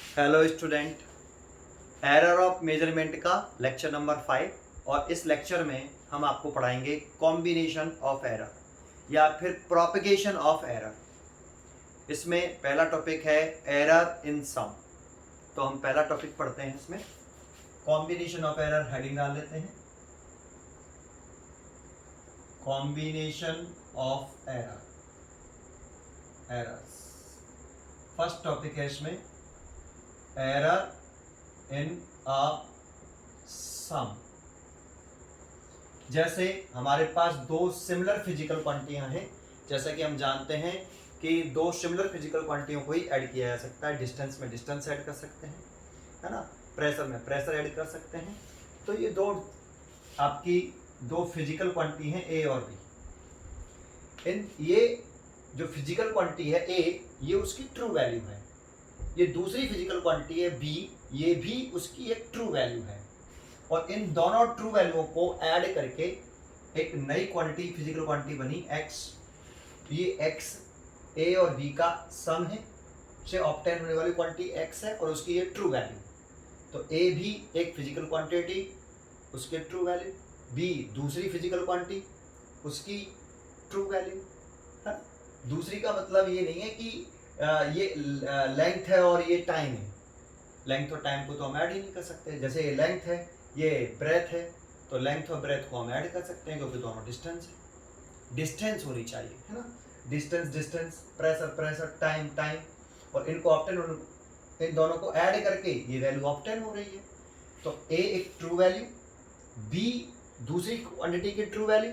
Hello student, error of measurement का lecture number 5। और इस लेक्चर में हम आपको पढ़ाएंगे कॉम्बिनेशन ऑफ एरर या फिर प्रोपगेशन ऑफ एरर। इसमें पहला टॉपिक है एरर इन सम। तो हम पहला टॉपिक पढ़ते हैं। इसमें कॉम्बिनेशन ऑफ एरर हेडिंग डाल लेते हैं। Combination of errors first topic है। इसमें एरर इन अ सम। जैसे हमारे पास दो सिमिलर फिजिकल क्वांटिटियां हैं। जैसा कि हम जानते हैं कि दो सिमिलर फिजिकल क्वांटिटियों को ही ऐड किया जा सकता है। डिस्टेंस में डिस्टेंस ऐड कर सकते हैं, है ना। प्रेशर में प्रेशर ऐड कर सकते हैं। तो ये दो आपकी दो फिजिकल क्वांटिटी हैं, ए और बी। इन ये जो फिजिकल क्वांटिटी है ए, ये उसकी ट्रू वैल्यू है। ये दूसरी फिजिकल क्वांटिटी है बी, ये भी उसकी एक ट्रू वैल्यू है। और इन दोनों ट्रू वैल्यूओं को ऐड करके एक नई क्वांटिटी फिजिकल क्वांटिटी बनी एक्स। ये एक्स ए और बी का सम है, से ऑब्टेन होने वाली क्वांटिटी एक्स है और उसकी ये ट्रू वैल्यू। तो ए भी एक फिजिकल क्वांटिटी, उसके ट्रू वैल्यू, बी दूसरी फिजिकल क्वांटिटी, उसकी ट्रू वैल्यू है। दूसरी का मतलब ये नहीं है कि ये लेंथ है और ये टाइम है। लेंथ और टाइम को तो हम ऐड ही नहीं कर सकते। जैसे ये लेंथ है, ये ब्रेथ है, तो लेंथ और ब्रेथ को हम ऐड कर सकते हैं क्योंकि दोनों डिस्टेंस है। डिस्टेंस होनी चाहिए, है ना। Distance distance, pressure pressure, time time, और इनको ऑब्टेन, इन दोनों को ऐड करके ये वैल्यू ऑब्टेन हो रही है। तो ए एक ट्रू वैल्यू, बी दूसरी क्वांटिटी की ट्रू वैल्यू,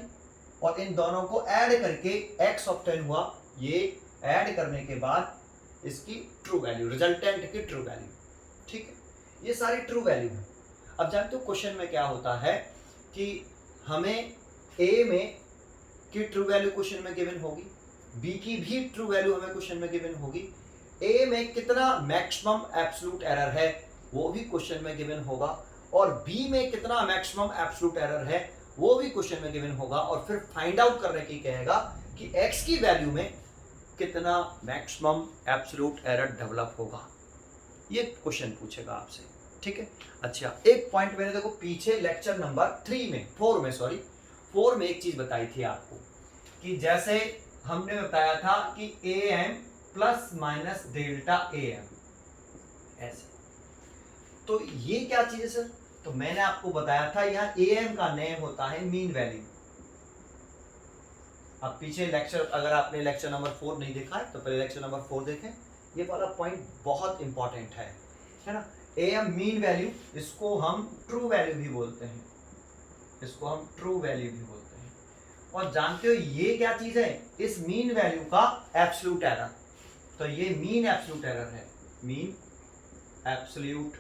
और इन दोनों को ऐड करके एक्स ऑब्टेन हुआ। ये ऐड करने के बाद इसकी ट्रू वैल्यू, रिजल्टेंट की ट्रू वैल्यू। ठीक है, ये सारी ट्रू वैल्यू है। अब जानते हो क्वेश्चन में क्या होता है कि हमें ए में की ट्रू वैल्यू क्वेश्चन में गिवन होगी, बी की भी ट्रू वैल्यू हमें क्वेश्चन में गिवन होगी, ए में कितना मैक्सिमम एब्सोल्यूट एरर है वो भी क्वेश्चन में गिवन होगा, और बी में कितना मैक्सिमम एब्सोल्यूट एरर है वो भी क्वेश्चन में गिवन होगा। और फिर फाइंड आउट करने की कहेगा कि एक्स की वैल्यू में कितना मैक्सिमम एब्सोल्यूट एरर डेवलप होगा। ये क्वेश्चन पूछेगा आपसे, ठीक है। अच्छा, एक पॉइंट मैंने देखो पीछे लेक्चर नंबर 4 में एक चीज बताई थी आपको कि जैसे हमने बताया था कि a m plus minus delta a m, ऐसे। तो ये क्या चीज है सर? तो मैंने आपको बताया था यहाँ ए एम का नेम होता है मीन वैल्यू। अब पीछे लेक्चर, अगर आपने लेक्चर नंबर 4 नहीं देखा है तो पहले लेक्चर नंबर 4 देखें। ये वाला पॉइंट बहुत इंपॉर्टेंट है ना। ए एम मीन वैल्यू, इसको हम ट्रू वैल्यू भी बोलते हैं, इसको हम ट्रू वैल्यू भी बोलते हैं। और जानते हो ये क्या चीज है? इस मीन वैल्यू का एब्सोल्यूट एरर। तो ये मीन एब्सोल्यूट एरर है, मीन एब्सोल्यूट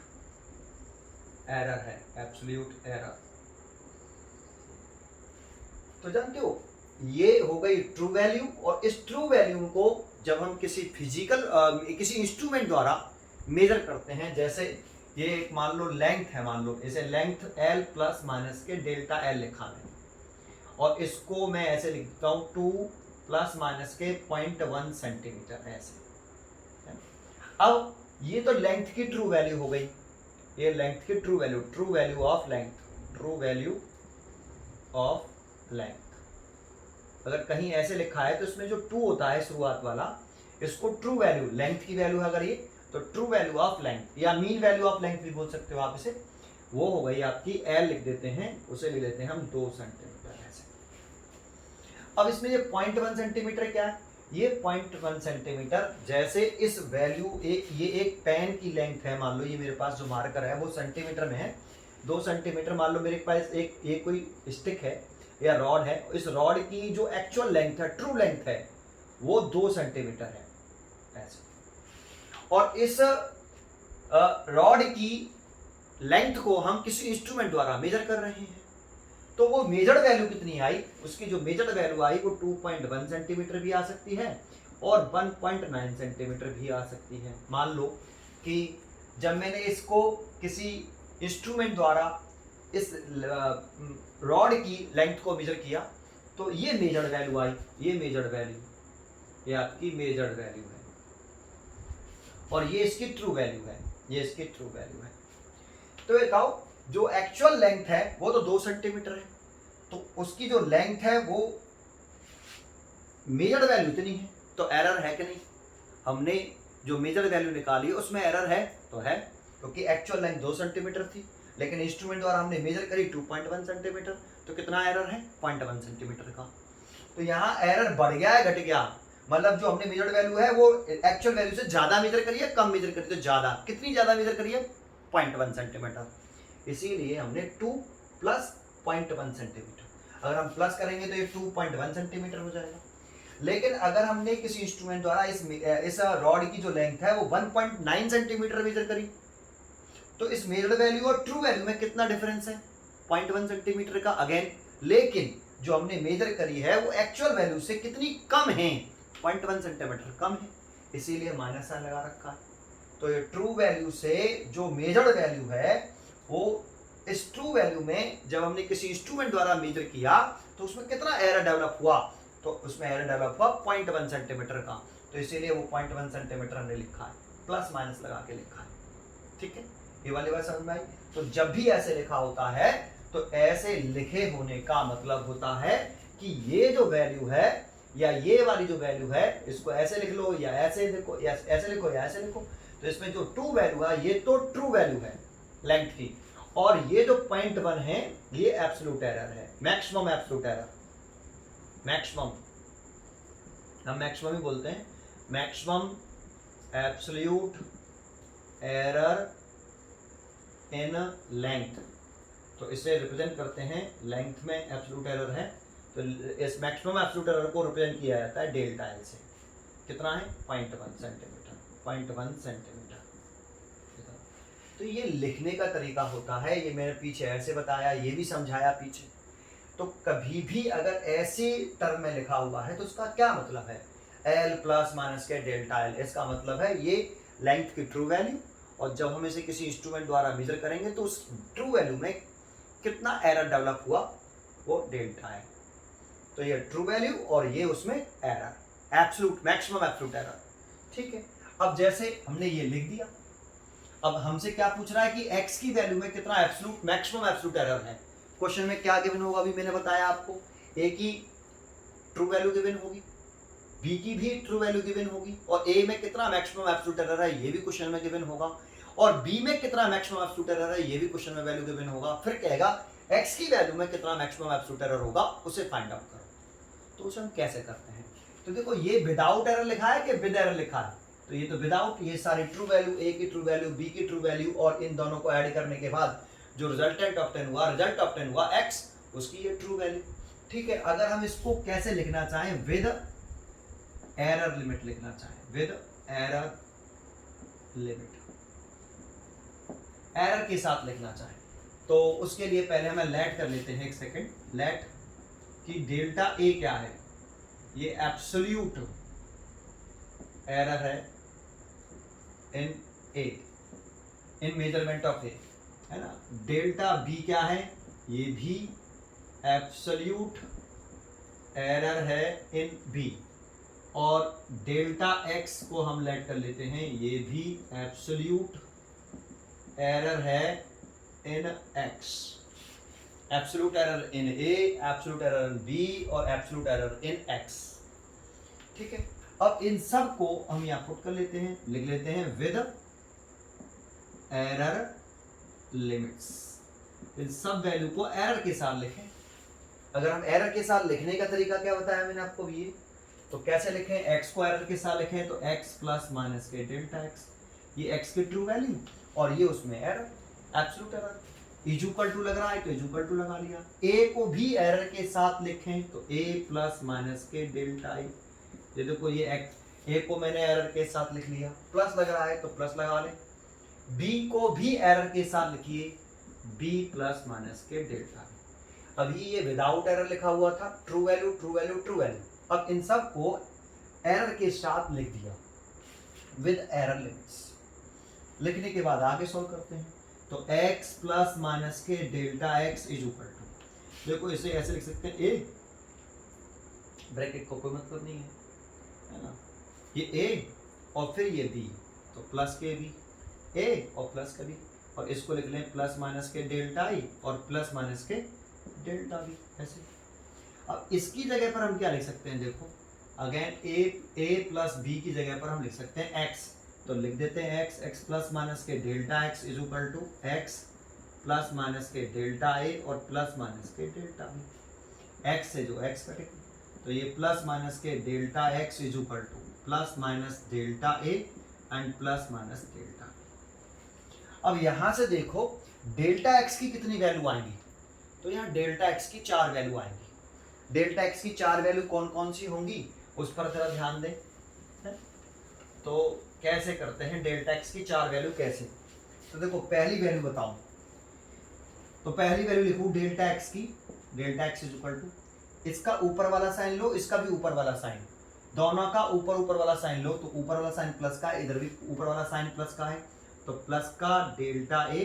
एरर है, एब्सोल्यूट एरर। तो जानते हो ये हो गई ट्रू वैल्यू। और इस ट्रू वैल्यू को जब हम किसी फिजिकल किसी इंस्ट्रूमेंट द्वारा मेजर करते हैं, जैसे ये मान लो लेंथ है, मान लो इसे लेंथ एल प्लस माइनस के डेल्टा एल लिखा है, और इसको मैं ऐसे लिखता हूं 2 प्लस माइनस के 0.1 सेंटीमीटर, ऐसे। अब ये तो लेंथ की ट्रू वैल्यू हो गई, ये लेंथ की true value, true value of length, true value of length. अगर कहीं ऐसे लिखा है तो इसमें जो 2 होता है शुरुआत वाला, इसको ट्रू वैल्यू, लेंथ की वैल्यू है अगर ये, तो ट्रू वैल्यू ऑफ लेंथ या मीन वैल्यू ऑफ लेंथ भी बोल सकते हो आप इसे। वो हो गई आपकी एल, लिख देते हैं, उसे ले लेते हैं हम 2 सेंटीमीटर, ऐसे। अब इसमें ये 0.1 सेंटीमीटर क्या है? ये 0.1 सेंटीमीटर, जैसे इस वैल्यू ये एक पेन की लेंथ है, मान लो ये मेरे पास जो मार्कर है वो सेंटीमीटर में है, 2 सेंटीमीटर। मान लो मेरे पास एक कोई स्टिक है या रॉड है, इस रॉड की जो एक्चुअल लेंथ है, ट्रू लेंथ है, वो 2 सेंटीमीटर है, ऐसे। और इस रॉड की लेंथ को हम किसी इंस्ट्रूमेंट द्वारा मेजर कर रहे हैं, तो वो मेजर्ड वैल्यू कितनी आई? उसकी जो मेजर्ड वैल्यू आई वो 2.1 सेंटीमीटर भी आ सकती है और 1.9 सेंटीमीटर भी आ सकती है। मान लो कि जब मैंने इसको किसी इंस्ट्रूमेंट द्वारा इस रॉड की लेंथ को मेजर किया, तो ये मेजर्ड वैल्यू आई, ये मेजर्ड वैल्यू, ये आपकी मेजर्ड वैल्यू है, और ये इसकी ट्रू वैल्यू है। ये इसकी ट्रू वैल्यू है। तो ये बताओ जो एक्चुअल लेंथ है वो तो 2 सेंटीमीटर है, तो उसकी जो लेंथ है वो मेजर्ड वैल्यू इतनी है, तो एरर है कि नहीं? हमने जो मेजर्ड वैल्यू निकाली उसमें एरर है, तो है, क्योंकि एक्चुअल लेंथ 2 सेंटीमीटर थी, लेकिन इंस्ट्रूमेंट द्वारा हमने मेजर करी 2.1 सेंटीमीटर, तो कितना एरर है? 0.1 सेंटीमीटर का। तो यहाँ एरर बढ़ गया है घट गया? मतलब जो हमने मेजर्ड वैल्यू है वो एक्चुअल वैल्यू से ज्यादा मेजर करी है, कम मेजर करी? तो ज्यादा। कितनी ज्यादा मेजर करी है? 0.1 सेंटीमीटर। इसीलिए हमने 2 प्लस 0.1 सेंटीमीटर। अगर हम प्लस करेंगे तो ये 2.1 सेंटीमीटर हो जाएगा। लेकिन अगर हमने किसी इंस्ट्रूमेंट द्वारा इस रॉड की जो लेंथ है वो 1.9 सेंटीमीटर मेजर करी, तो इस मेजर्ड वैल्यू और ट्रू वैल्यू में कितना डिफरेंस है? 0.1 सेंटीमीटर का अगेन। लेकिन जो हमने मेजर करी है वो एक्चुअल वैल्यू से कितनी कम है? 0.1 सेंटीमीटर कम है, इसीलिए माइनस साइन लगा रखा है। तो ये ट्रू वैल्यू से जो मेजर्ड वैल्यू है वो इस ट्रू वैल्यू में जब हमने किसी इंस्ट्रूमेंट द्वारा मेजर किया तो उसमें कितना एरर डेवलप हुआ? तो उसमें एरर डेवलप हुआ 0.1 सेंटीमीटर का, तो इसीलिए वो 0.1 सेंटीमीटर हमने लिखा है, प्लस माइनस लगा के लिखा है। ठीक है, ये वाली बात समझ में आई? तो जब भी ऐसे लिखा होता है तो ऐसे लिखे होने का मतलब होता है कि ये जो वैल्यू है या ये वाली जो वैल्यू है इसको ऐसे लिख लो या ऐसे लिखो या ऐसे लिखो या ऐसे लिखो, तो इसमें जो ट्रू वैल्यू है ये तो ट्रू वैल्यू है लेंथ की, और ये जो 0.1 है ये एब्सोल्यूट एरर है, मैक्सिमम एब्सोल्यूट एरर। मैक्सिमम, हम मैक्सिमम ही बोलते हैं, maximum absolute error in length, तो इसे रिप्रेजेंट करते हैं लेंथ में एब्सोल्यूट एरर है, तो इस मैक्सिमम एब्सोल्यूट एरर को रिप्रेजेंट किया जाता है डेल्टा एल से। कितना है? 0.1 सेंटीमीटर, 0.1 सेंटीमीटर। तो ये लिखने का तरीका होता है, ये मैंने पीछे ऐसे बताया, ये भी समझाया पीछे। तो कभी भी अगर ऐसी टर्म में लिखा हुआ है तो उसका क्या मतलब है? एल प्लस माइनस के डेल्टा एल, इसका मतलब है ये लेंथ की ट्रू वैल्यू, और जब हम इसे किसी इंस्ट्रूमेंट द्वारा मेजर करेंगे तो उस ट्रू वैल्यू में कितना एरर डेवलप हुआ वो डेल्टा है। तो ये ट्रू वैल्यू और ये उसमें error, absolute maximum absolute error. ठीक है, अब जैसे हमने ये लिख दिया, अब हमसे क्या पूछ रहा है कि x की वैल्यू में कितना एब्सोल्यूट मैक्सिमम एब्सोल्यूट एरर है। क्वेश्चन में क्या गिवन होगा अभी मैंने बताया आपको, a की ट्रू वैल्यू गिवन होगी, b की भी ट्रू वैल्यू गिवन होगी, और a में कितना मैक्सिमम एब्सोल्यूट एरर है ये भी क्वेश्चन में गिवन होगा, और b में कितना मैक्सिमम एब्सोल्यूट एरर है ये भी क्वेश्चन में वैल्यू गिवन होगा। फिर कहेगा x की वैल्यू में कितना मैक्सिमम एब्सोल्यूट एरर होगा उसे फाइंड आउट करो। तो उसे हम कैसे करते हैं? तो देखो ये विदाउट एरर लिखा है कि विद एरर लिखा है? तो ये तो विदाउट, ये सारी ट्रू वैल्यू, a की ट्रू वैल्यू, b की ट्रू वैल्यू, और इन दोनों को ऐड करने के बाद जो रिजल्ट ऑब्टेन हुआ x, उसकी ये ट्रू वैल्यू। ठीक है, अगर हम इसको कैसे लिखना चाहें, विद एरर लिमिट लिखना चाहें, विद एरर लिमिट, एरर के साथ लिखना चाहें, तो उसके लिए पहले हमें लेट कर लेते हैं, एक सेकेंड, लेट कि डेल्टा ए क्या है? ये एब्सोल्यूट एरर है in A, in measurement of ए, है ना। डेल्टा बी क्या है? ये भी एब्सोल्यूट एरर है इन बी, और डेल्टा एक्स को हम लेट कर लेते हैं, ये भी एब्सोल्यूट एरर है in X, absolute error in A, absolute error in B, और एब्सोल्यूट एरर इन एक्स। ठीक है, अब इन सब को हम यहां पुट कर लेते हैं, लिख लेते हैं विद एरर लिमिट्स। इन सब वैल्यू को एरर के साथ लिखें। अगर हम एरर के साथ लिखने का तरीका क्या बताया मैंने आपको ये, तो कैसे लिखें? x को एरर के साथ लिखें तो x प्लस माइनस के डेल्टा x, ये x की ट्रू वैल्यू और ये उसमें error, absolute error. Equal to लग रहा है तो इक्वल टू लगा लिया। a को भी एरर के साथ लिखें तो a प्लस माइनस के डेल्टा i, ये देखो ये a को मैंने एरर के साथ लिख लिया, प्लस लग रहा है तो प्लस लगा ले। b को भी एरर के साथ लिखिए, b प्लस माइनस के डेल्टा i। अभी ये विदाउट एरर लिखा हुआ था, true value true value true value. अब इन सब को एरर के साथ लिख दिया विद एरर लिमिट्स। लिखने के बाद आगे सॉल्व करते हैं, तो x प्लस माइनस के delta x is equal to, देखो इसे ऐसे लिख सकते हैं, a ब्रैकेट को कोई मतलब नहीं है ना, ये a और फिर ये b, तो प्लस के b ए और प्लस का बी, और इसको लिख लें प्लस माइनस के डेल्टा ई और प्लस माइनस के डेल्टा बी, ऐसे। अब इसकी जगह पर हम क्या लिख सकते हैं, देखो अगेन ए प्लस बी की जगह पर हम लिख सकते हैं एक्स, तो लिख देते हैं एक्स प्लस माइनस के delta x is equal to x plus minus के डेल्टा ए और प्लस माइनस के डेल्टा बी। एक्स से जो एक्स कटेगा तो ये प्लस माइनस के delta x is equal to plus minus delta a and plus minus delta b. अब यहां से देखो डेल्टा एक्स की कितनी वैल्यू आएंगी, तो यहाँ डेल्टा एक्स की 4 वैल्यू आएंगी। डेल्टा एक्स की 4 वैल्यू कौन कौन सी होंगी उस पर जरा ध्यान दें। तो कैसे करते हैं डेल्टा एक्स की 4 वैल्यू कैसे, तो देखो पहली वैल्यू बताऊं, तो पहली वैल्यू लिखूं डेल्टा एक्स की, delta x is equal to, इसका ऊपर वाला साइन लो, इसका भी ऊपर वाला साइन, दोनों का ऊपर ऊपर वाला साइन लो, तो ऊपर वाला साइन प्लस का है, इधर भी ऊपर वाला साइन प्लस का है, तो प्लस का डेल्टा ए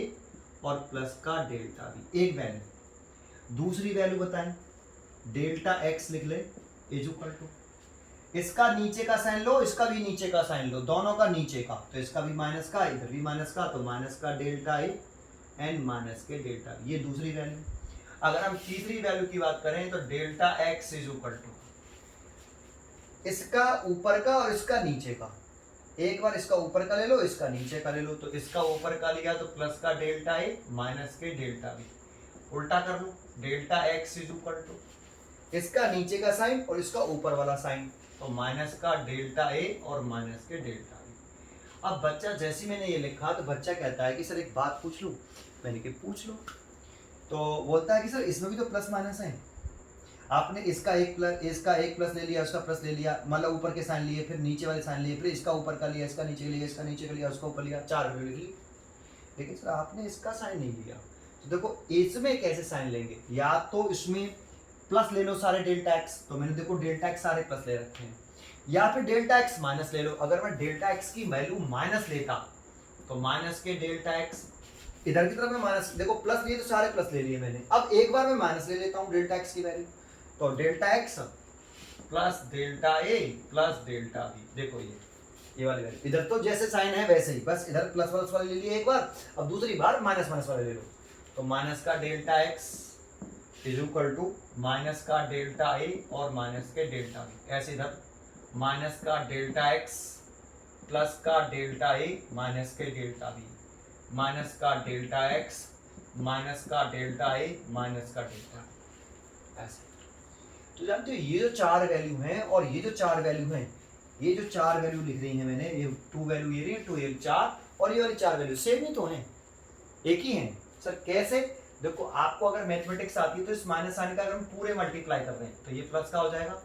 और प्लस का डेल्टा बी, एक वैल्यू। दूसरी वैल्यू बताएं, डेल्टा एक्स लिख ले इज इक्वल टू, इसका नीचे का साइन लो, इसका भी नीचे का साइन लो, दोनों का नीचे का, तो इसका भी माइनस का, इधर भी माइनस का, तो माइनस का डेल्टा ए एंड माइनस के डेल्टा बी, ये दूसरी वैल्यू। अगर हम तीसरी वैल्यू की बात करें तो delta x is equal to, इसका ऊपर का और इसका नीचे का, एक बार इसका ऊपर का ले लो, इसका नीचे का ले लो, तो इसका ऊपर का लिया तो प्लस का डेल्टा ए माइनस के डेल्टा बी, उल्टा कर लो, delta x is equal to, इसका नीचे का साइन और इसका ऊपर वाला साइन, तो माइनस का डेल्टा ए और माइनस के डेल्टा बी। अब बच्चा जैसे मैंने ये लिखा तो बच्चा कहता है कि सर एक बात पूछ लूं, मैंने कि पूछ लो, तो बोलता है कि सर इसमें भी तो प्लस माइनस है, आपने इसका एक प्लस ले लिया, उसका प्लस ले लिया, मतलब ऊपर के साइन लिए, फिर नीचे वाले साइन लिए, फिर इसका ऊपर का लिया, इसका नीचे लिया, इसका नीचे का लिया, उसका ऊपर लिया, 4 वैल्यू लिख ली। लेकिन सर आपने इसका साइन नहीं लिया, तो देखो इसमें कैसे साइन लेंगे, या तो इसमें प्लस ले लो सारे डेल्टा एक्स, तो मैंने देखो डेल्टा एक्स सारे प्लस ले रखे हैं, या फिर डेल्टा एक्स माइनस ले लो। अगर मैं डेल्टा एक्स की वैल्यू माइनस लेता तो माइनस के डेल्टा एक्स, इधर की तरफ में माइनस, देखो प्लस लिए तो सारे प्लस ले लिए मैंने, अब एक बार मैं माइनस ले लेता हूं डेल्टा एक्स की वैल्यू, तो delta x plus delta A plus delta B, देखो ये वाली वैल्यू, इधर तो जैसे साइन है वैसे ही, बस इधर प्लस वाले ले लिए एक बार, अब दूसरी बार माइनस वाले ले लो, तो माइनस का delta x is equal to minus का डेल्टा ए और माइनस के डेल्टा बी, ऐसे इधर माइनस का डेल्टा एक्स प्लस का डेल्टा ए माइनस के डेल्टा बी, माइनस का डेल्टा एक्स माइनस का डेल्टा ए माइनस का डेल्टा बी, ऐसे। तो जानते हो ये जो 4 वैल्यू हैं और ये जो 4 वैल्यू हैं, ये जो 4 वैल्यू लिख रही है मैंने, ये 2 वैल्यू ये रही है, 2 ये 4 और ये वाली 4 वैल्यू सेम ही तो हैं, एक ही हैं। सर कैसे, देखो आपको अगर मैथमेटिक्स आती है तो इस माइनस साइन का अगर हम पूरे मल्टीप्लाई कर रहे हैं तो ये प्लस का हो जाएगा,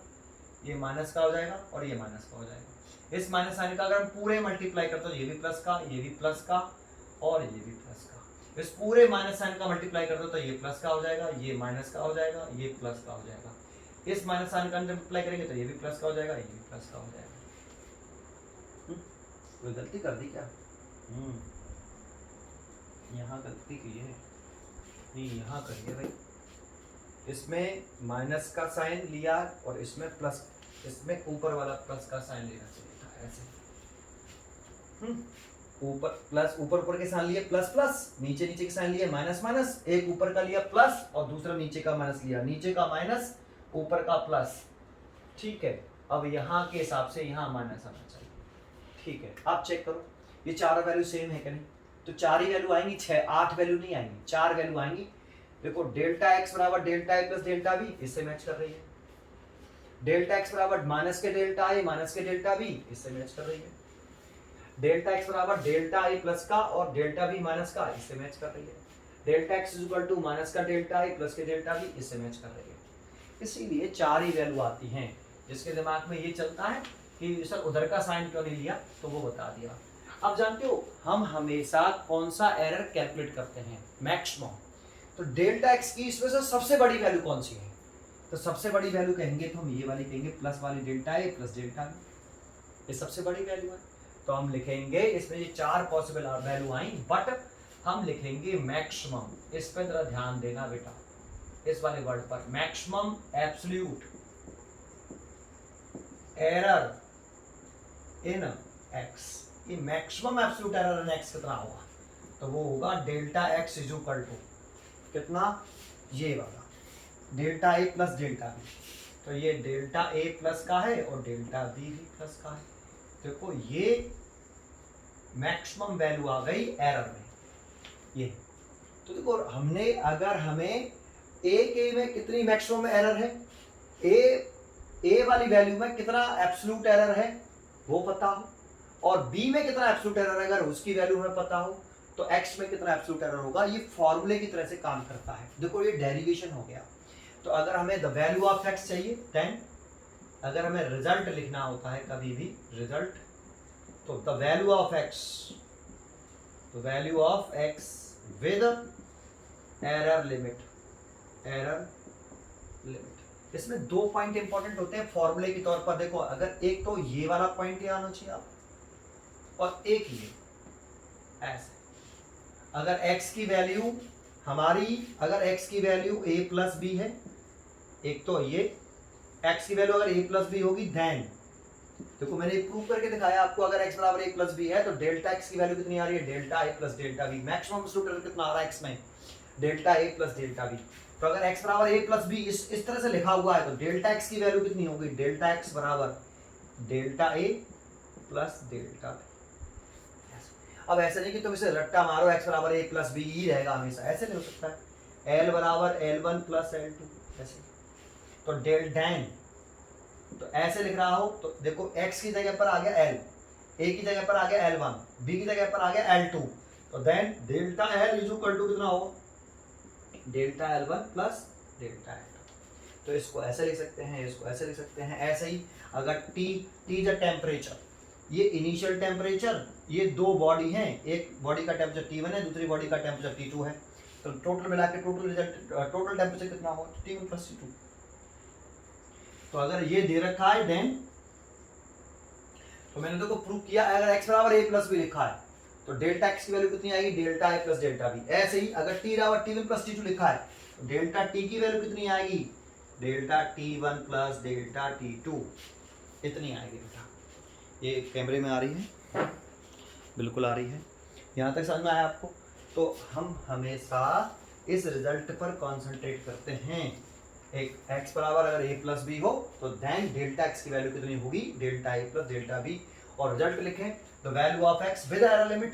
ये माइनस का हो जाएगा और ये माइनस का हो जाएगा। इस माइनस साइन का अगर हम पूरे मल्टीप्लाई करते हैं तो ये भी प्लस का, ये भी प्लस का और ये भी प्लस का। इस पूरे माइनस साइन का मल्टीप्लाई करते हो तो ये प्लस का हो जाएगा, ये माइनस का हो जाएगा, ये प्लस का हो जाएगा। इस माइनस साइन का मल्टीप्लाई करेंगे तो ये भी प्लस का हो जाएगा, ये भी प्लस का हो जाएगा। कोई गलती कर दी क्या? यहाँ गलती की है, नहीं यहाँ करिए भाई, इसमें माइनस का साइन लिया और इसमें प्लस, इसमें ऊपर वाला प्लस का साइन लेना चाहिए था, ऐसे। ऊपर प्लस, ऊपर के साइन लिए प्लस प्लस, नीचे के साइन लिए माइनस माइनस, एक ऊपर का लिया प्लस और दूसरा नीचे का माइनस लिया, नीचे का माइनस ऊपर का प्लस, ठीक है। अब यहाँ के हिसाब से यहाँ माइनस आना चाहिए, ठीक है। आप चेक करो ये 4 वैल्यू सेम है कि नहीं, तो 4 ही वैल्यू आएंगी, 8 वैल्यू नहीं आएंगी, 4 वैल्यू आएंगी। देखो डेल्टा एक्स बराबर delta A plus delta b, इससे मैच कर रही है। डेल्टा एक्स बराबर माइनस के डेल्टा ए माइनस के डेल्टा बी, इससे मैच कर रही है। डेल्टा एक्स बराबर डेल्टा ए प्लस का और डेल्टा बी माइनस का, इससे मैच कर रही है। Delta x is equal to minus का डेल्टा ए प्लस के डेल्टा बी, इससे मैच कर रही है। इसीलिए 4 ही वैल्यू आती हैं। जिसके दिमाग में ये चलता है कि सर उधर का साइन क्यों नहीं लिया, तो वो बता दिया। अब जानते हो हम हमेशा कौन सा एरर कैलकुलेट करते हैं, मैक्सिमम। तो डेल्टा एक्स की इसमें से सबसे बड़ी वैल्यू कौन सी है, तो सबसे बड़ी वैल्यू कहेंगे तो हम ये वाली कहेंगे, प्लस वाली delta A plus delta B, ये सबसे बड़ी वैल्यू है। तो हम लिखेंगे इसमें ये 4 पॉसिबल वैल्यू आई, बट हम लिखेंगे मैक्सिमम। इस पर जरा ध्यान देना बेटा, इस वाले वर्ड पर, maximum absolute error in X, कि maximum absolute error in X कितना होगा, तो वो होगा delta x is equal to कितना, ये वाला डेल्टा ए प्लस डेल्टा बी। तो ये डेल्टा ए प्लस का है और डेल्टा बी भी प्लस का है। देखो ये मैक्सिमम वैल्यू आ गई एरर में ये। तो देखो हमने, अगर हमें ए के में कितनी मैक्सिमम एरर है, ए वाली वैल्यू में कितना एब्सोल्यूट एरर है वो पता हो, और बी में कितना एब्सोल्यूट एरर है अगर उसकी वैल्यू हमें पता हो, तो एक्स में कितना एब्सोल्यूट एरर होगा। ये फॉर्मूले की तरह से काम करता है। देखो ये डेरिवेशन हो गया। तो अगर हमें द वैल्यू ऑफ एक्स चाहिए, देन अगर हमें रिजल्ट लिखना होता है कभी भी रिजल्ट, तो the value of x, the value of x with error limit, error limit. इसमें दो पॉइंट इंपॉर्टेंट होते हैं फॉर्मूले के तौर पर। देखो अगर एक तो ये वाला पॉइंट यहाँ आना चाहिए आप, और एक ये ऐसे। अगर x की वैल्यू हमारी, अगर x की वैल्यू a प्लस बी है, एक तो ये x की वैल्यू अगर a प्लस बी होगी, देन देखो मैंने प्रूव करके दिखाया आपको, अगर x बराबर a प्लस बी है तो डेल्टा x की वैल्यू कितनी आ रही है, delta a plus delta b. Maximum absolute error कितना आ रहा है x में, delta a plus delta B. तो अगर x बराबर a प्लस बी इस तरह से लिखा हुआ है, तो डेल्टा x की वैल्यू कितनी होगी, डेल्टा x बराबर delta a plus delta b. अब ऐसा नहीं कि तुम इसे रट्टा मारो x बराबर a प्लस बी ही रहेगा हमेशा, ऐसे नहीं हो सकता है। l बराबर l1 प्लस l2 ऐसे। तो डेन तो ऐसे लिख रहा हो, तो देखो x की जगह पर आ गया l, a की जगह पर आ गया l1, b की जगह पर आ गया l2, तो then delta l is equal to कितना होगा, delta l1 plus delta l2। तो इसको ऐसे लिख सकते हैं, इसको ऐसे लिख सकते हैं। ऐसे ही अगर t इज अ टेम्परेचर, ये इनिशियल टेम्परेचर, ये दो बॉडी हैं, एक बॉडी का टेम्परेचर T1 है, दूसरी बॉडी का टेम्परेचर T2 है, तो टोटल मिला के टोटल रिजल्ट, टोटल टेम्परेचर कितना होगा, T1 प्लस T2। तो अगर ये दे रखा है देन, तो मैंने देखो प्रूव किया, अगर x बराबर a प्लस बी लिखा है तो डेल्टा x की वैल्यू कितनी आएगी, delta a plus delta b. ऐसे ही अगर t बराबर T1 प्लस T2 लिखा है तो डेल्टा t की वैल्यू कितनी आएगी, delta T1 plus delta T2 इतनी आएगी बेटा। ये कैमरे में आ रही है, बिल्कुल आ रही है, यहाँ तक समझ में आया आपको। तो हम हमेशा इस रिजल्ट पर कंसंट्रेट करते हैं। एक x बराबर अगर a प्लस बी हो तो देन डेल्टा x की वैल्यू कितनी होगी, delta a plus delta b. और रिजल्ट लिखें the value of x with error limit,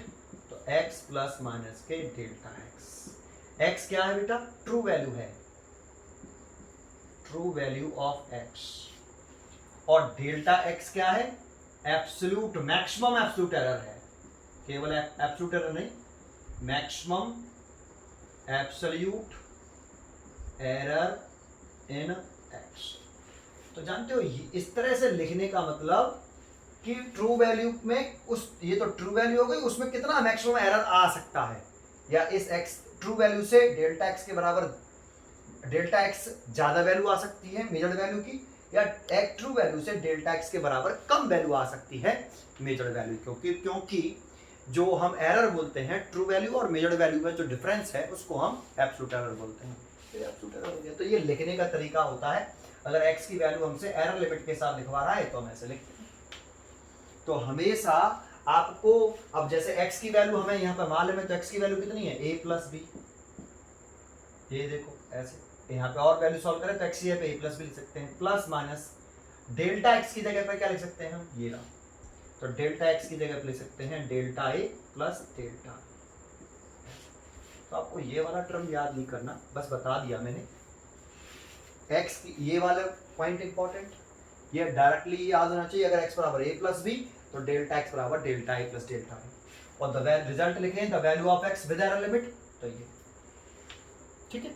तो x प्लस माइनस के डेल्टा x। x क्या है बेटा, ट्रू वैल्यू है, ट्रू वैल्यू ऑफ x। और डेल्टा x क्या है, एब्सोल्यूट मैक्सिमम एब्सोल्यूट एरर है, केवल एब्सोल्यूट एरर नहीं, maximum absolute error in x। तो जानते हो इस तरह से लिखने का मतलब कि ट्रू वैल्यू में उस, ये तो ट्रू वैल्यू हो गई, उसमें कितना मैक्सिमम एरर आ सकता है, या इस x ट्रू वैल्यू से डेल्टा x के बराबर डेल्टा x ज्यादा वैल्यू आ सकती है मेजर्ड वैल्यू की, या एक ट्रू वैल्यू से डेल्टा x के बराबर कम वैल्यू आ सकती है मेजर्ड वैल्यू। क्योंकि जो हम एरर बोलते हैं, ट्रू वैल्यू और मेजर्ड वैल्यू में जो डिफरेंस है उसको हम एब्सोल्यूट एरर बोलते हैं। एब्सोल्यूट एरर हो गया। तो ये लिखने का तरीका होता है, अगर x की वैल्यू हमसे एरर लिमिट के साथ लिखवा रहा है तो हम ऐसे लिखते हैं। तो हमेशा आपको, अब जैसे x की वैल्यू हमें यहाँ पर मालूम है, तो x की वैल्यू कितनी है, a प्लस बी। ये देखो ऐसे यहाँ पे और वैल्यू सॉल्व करें तो x पे a प्लस बी लिख सकते हैं, प्लस माइनस डेल्टा x की जगह पर क्या लिख सकते हैं हम, ये रहा, तो डेल्टा x की जगह पर लिख सकते हैं डेल्टा a प्लस डेल्टा। तो आपको ये वाला टर्म याद नहीं करना, बस बता दिया मैंने। x की ये वाला पॉइंट इंपॉर्टेंट, ये डायरेक्टली याद होना चाहिए, अगर x बराबर a प्लस बी तो डेल्टा x बराबर delta a plus delta b. और द रिजल्ट लिखें the value of x with error limit, तो ये ठीक है।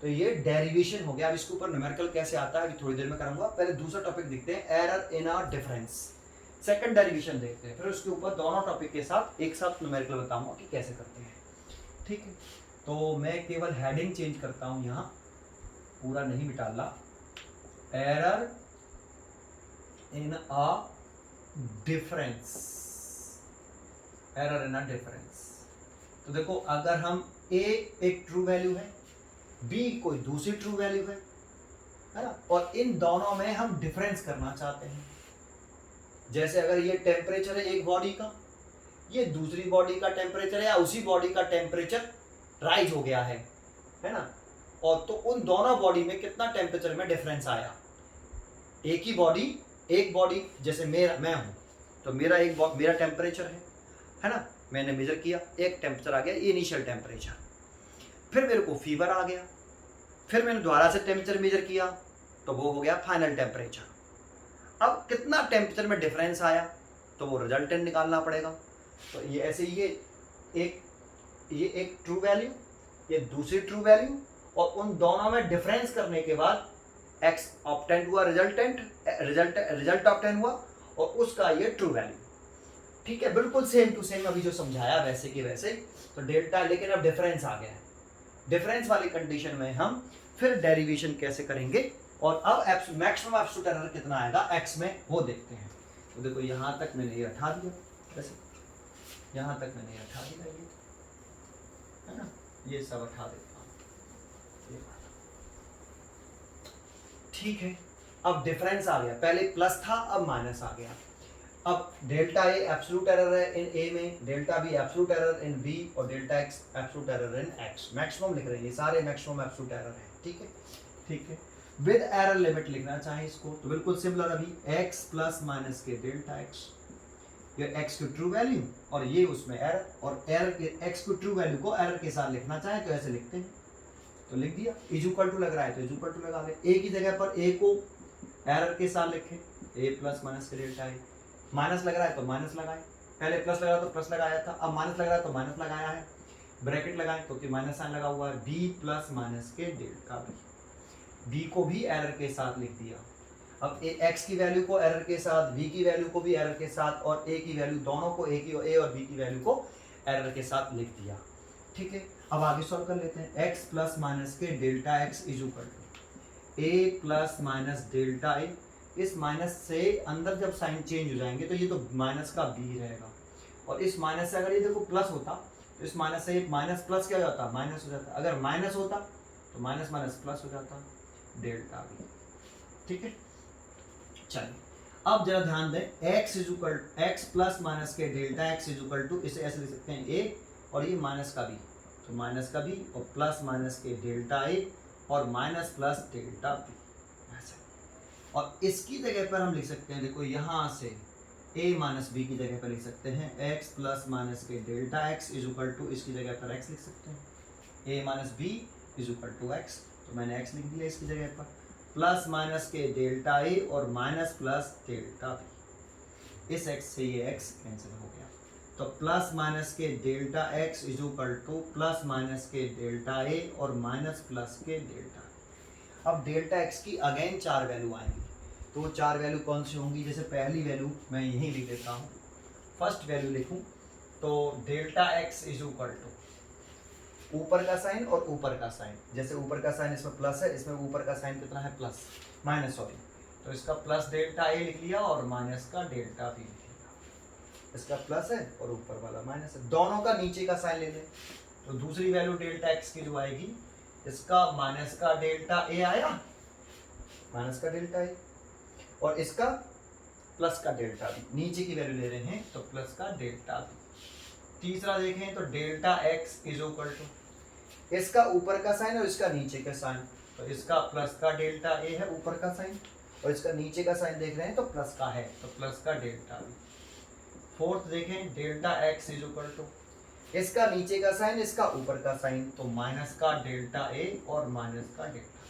तो ये डेरिवेशन हो गया। अब इसके ऊपर न्यूमेरिकल कैसे आता है अभी थोड़ी देर में करूंगा, पहले दूसरा टॉपिक देखते हैं, error in a difference. Second derivation देखते हैं, फिर उसके ऊपर दोनों टॉपिक के साथ एक साथ न्यूमेरिकल बताऊंगा कि कैसे करते हैं, ठीक है। तो मैं केवल हेडिंग चेंज करता हूं, यहाँ पूरा नहीं मिटाला, error in a difference, error in a difference. तो देखो अगर हम a एक ट्रू वैल्यू है, b कोई दूसरी ट्रू वैल्यू है ना, और इन दोनों में हम डिफरेंस करना चाहते हैं। जैसे अगर ये टेम्परेचर है एक बॉडी का, ये दूसरी बॉडी का टेम्परेचर या उसी बॉडी का टेम्परेचर राइज हो गया है ना। और तो उन दोनों बॉडी में कितना टेम्परेचर में डिफरेंस आया। एक ही बॉडी, एक बॉडी जैसे मैं हूं तो मेरा टेम्परेचर है ना, मैंने मेजर किया, एक टेम्परेचर आ गया इनिशियल टेम्परेचर, फिर मेरे को फीवर आ गया, फिर मैंने दोबारा से टेम्परेचर मेजर किया तो वो हो गया फाइनल टेम्परेचर। अब कितना टेम्परेचर में डिफरेंस आया तो वो रिजल्टेंट निकालना पड़ेगा। तो ये ऐसे ये एक ट्रू वैल्यू, ये दूसरी ट्रू वैल्यू, और उन दोनों में डिफरेंस करने के बाद एक्स ऑब्टेन हुआ, रिजल्ट ऑब्टेन हुआ, और उसका ये ट्रू वैल्यू। ठीक है, बिल्कुल सेम टू सेम अभी जो समझाया वैसे की वैसे। तो डेल्टा, लेकिन अब डिफरेंस आ गया है। डिफरेंस वाली कंडीशन में हम फिर डेरिवेशन कैसे करेंगे, और अब मैक्सिमम एब्सोल्यूट एरर कितना आएगा एक्स में वो देखते हैं। तो देखो यहाँ तक मैंने ये हटा दिया, वैसे यहाँ तक मैंने ये हटा दिया, ये है ना, ये सब हटा देता हूँ। ठीक है, अब डिफरेंस आ गया, पहले प्लस था अब माइनस आ गया। अब डेल्टा ए एब्सोल्यूट एरर है इन ए में, delta B absolute error in B, और delta X absolute error in X. Maximum लिख रहे हैं, ये सारे मैक्सिमम एब्सोल्यूट एरर है। ठीक है, ठीक है। विद एरर लिमिट लिखना चाहे इसको तो बिल्कुल सिमिलर, अभी एक्स प्लस माइनस के डेल्टा एक्स, ये एक्स की ट्रू वैल्यू और ये उसमें एरर, और एरर के एक्स की ट्रू वैल्यू को एरर के साथ लिखना चाहे तो ऐसे लिखते हैं, तो लिख दिया। इज इक्वल टू लग रहा है तो इज इक्वल टू लगा ले, ए की जगह पर ए को एरर के साथ लिखे, ए प्लस माइनस के डेल्टा ए, माइनस लग रहा है तो माइनस लगाए, पहले प्लस लगा तो प्लस लगाया था, अब माइनस लग रहा है तो माइनस लगाया है, ब्रैकेट लगाए क्योंकि माइनस साइन लगा हुआ है, बी प्लस माइनस के डेल्टा बी, बी को भी एरर के साथ लिख दिया। अब एक्स की वैल्यू को एरर के साथ, बी की वैल्यू को भी एरर के साथ, और ए की वैल्यू दोनों को, ए और बी की वैल्यू को एरर के साथ लिख दिया। ठीक है, अब आगे सॉल्व कर लेते हैं। एक्स प्लस माइनस के delta x is equal to A plus minus delta A, इस माइनस से अंदर जब साइन चेंज हो जाएंगे तो ये तो माइनस का बी रहेगा, और इस माइनस से अगर ये देखो प्लस होता तो इस माइनस से माइनस प्लस क्या हो जाता, माइनस हो जाता, अगर माइनस होता तो माइनस माइनस प्लस हो जाता, डेल्टा बी। ठीक है, चलिए अब जरा ध्यान दें, x is equal x plus minus के delta x is equal to, इसे ऐसे लिख सकते हैं ए और ये माइनस का बी, तो माइनस का बी और प्लस माइनस के डेल्टा ए और माइनस प्लस डेल्टा बी, और इसकी जगह पर हम लिख सकते हैं, देखो यहाँ से a माइनस बी की जगह पर लिख सकते हैं x प्लस माइनस के delta x is equal to, इसकी जगह पर x लिख सकते हैं, a minus b is equal to x, तो मैंने x लिख दिया इसकी जगह पर, प्लस माइनस के डेल्टा a और माइनस प्लस डेल्टा b, इस x से ये x कैंसिल हो गया, तो प्लस माइनस के delta x is equal to plus minus के डेल्टा a और माइनस प्लस के डेल्टा। अब डेल्टा x की अगेन 4 वैल्यू आएंगी, तो वो 4 वैल्यू कौन सी होंगी, जैसे पहली वैल्यू मैं यहीं लिख देता हूँ, फर्स्ट वैल्यू लिखूँ तो delta x is equal to ऊपर का साइन और ऊपर का साइन, जैसे ऊपर का साइन इसमें प्लस है, इसमें ऊपर का साइन कितना है प्लस, माइनस सॉरी, तो इसका प्लस डेल्टा a लिख लिया और माइनस का डेल्टा b लिख लिया, इसका प्लस है और ऊपर वाला माइनस है, दोनों का नीचे का साइन ले लें, तो दूसरी वैल्यू डेल्टा x की जो आएगी, इसका माइनस का डेल्टा a आया, माइनस का डेल्टा a, और इसका प्लस का डेल्टा बी, नीचे की वैल्यू ले रहे हैं तो प्लस का डेल्टा बी। तीसरा देखें तो delta x is equal to, इसका ऊपर का साइन और इसका नीचे का साइन, तो इसका प्लस का डेल्टा ए है ऊपर का साइन, और इसका नीचे का साइन देख रहे हैं तो प्लस का है, तो प्लस का डेल्टा बी। फोर्थ देखें delta x is equal to, इसका नीचे का साइन इसका ऊपर का साइन, तो माइनस का डेल्टा ए और माइनस का डेल्टा,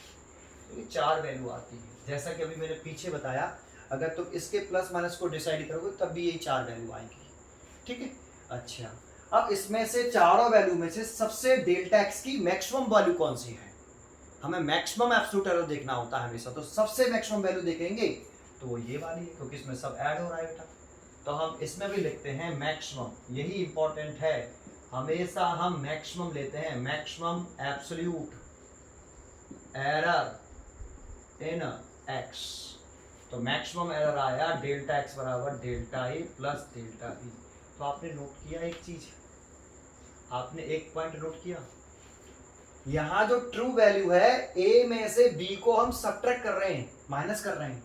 तो ये 4 वैल्यू आती है। जैसा कि अभी मैंने पीछे बताया, अगर तुम इसके प्लस माइनस को डिसाइड करोगे तब भी यही 4 वैल्यू आएंगी। ठीक है, अच्छा अब इसमें से चारों वैल्यू में से सबसे डेल्टा एक्स की मैक्सिमम वैल्यू कौन सी है, हमें मैक्सिमम एब्सोल्यूट एरर देखना होता है हमेशा, तो सबसे मैक्सिमम वैल्यू देखेंगे तो वो ये वाली है, क्योंकि इसमें सब ऐड हो रहा है बेटा, तो हम इसमें भी लिखते हैं मैक्सिमम, यही इंपॉर्टेंट है, हमेशा हम मैक्सिमम लेते हैं, maximum absolute error in x, तो मैक्सिमम एरर आया डेल्टा एक्स बराबर delta A plus delta B. तो आपने नोट किया एक चीज, आपने एक पॉइंट नोट किया, यहां जो ट्रू वैल्यू है ए में से बी को हम सब्ट्रैक्ट कर रहे हैं, माइनस कर रहे हैं,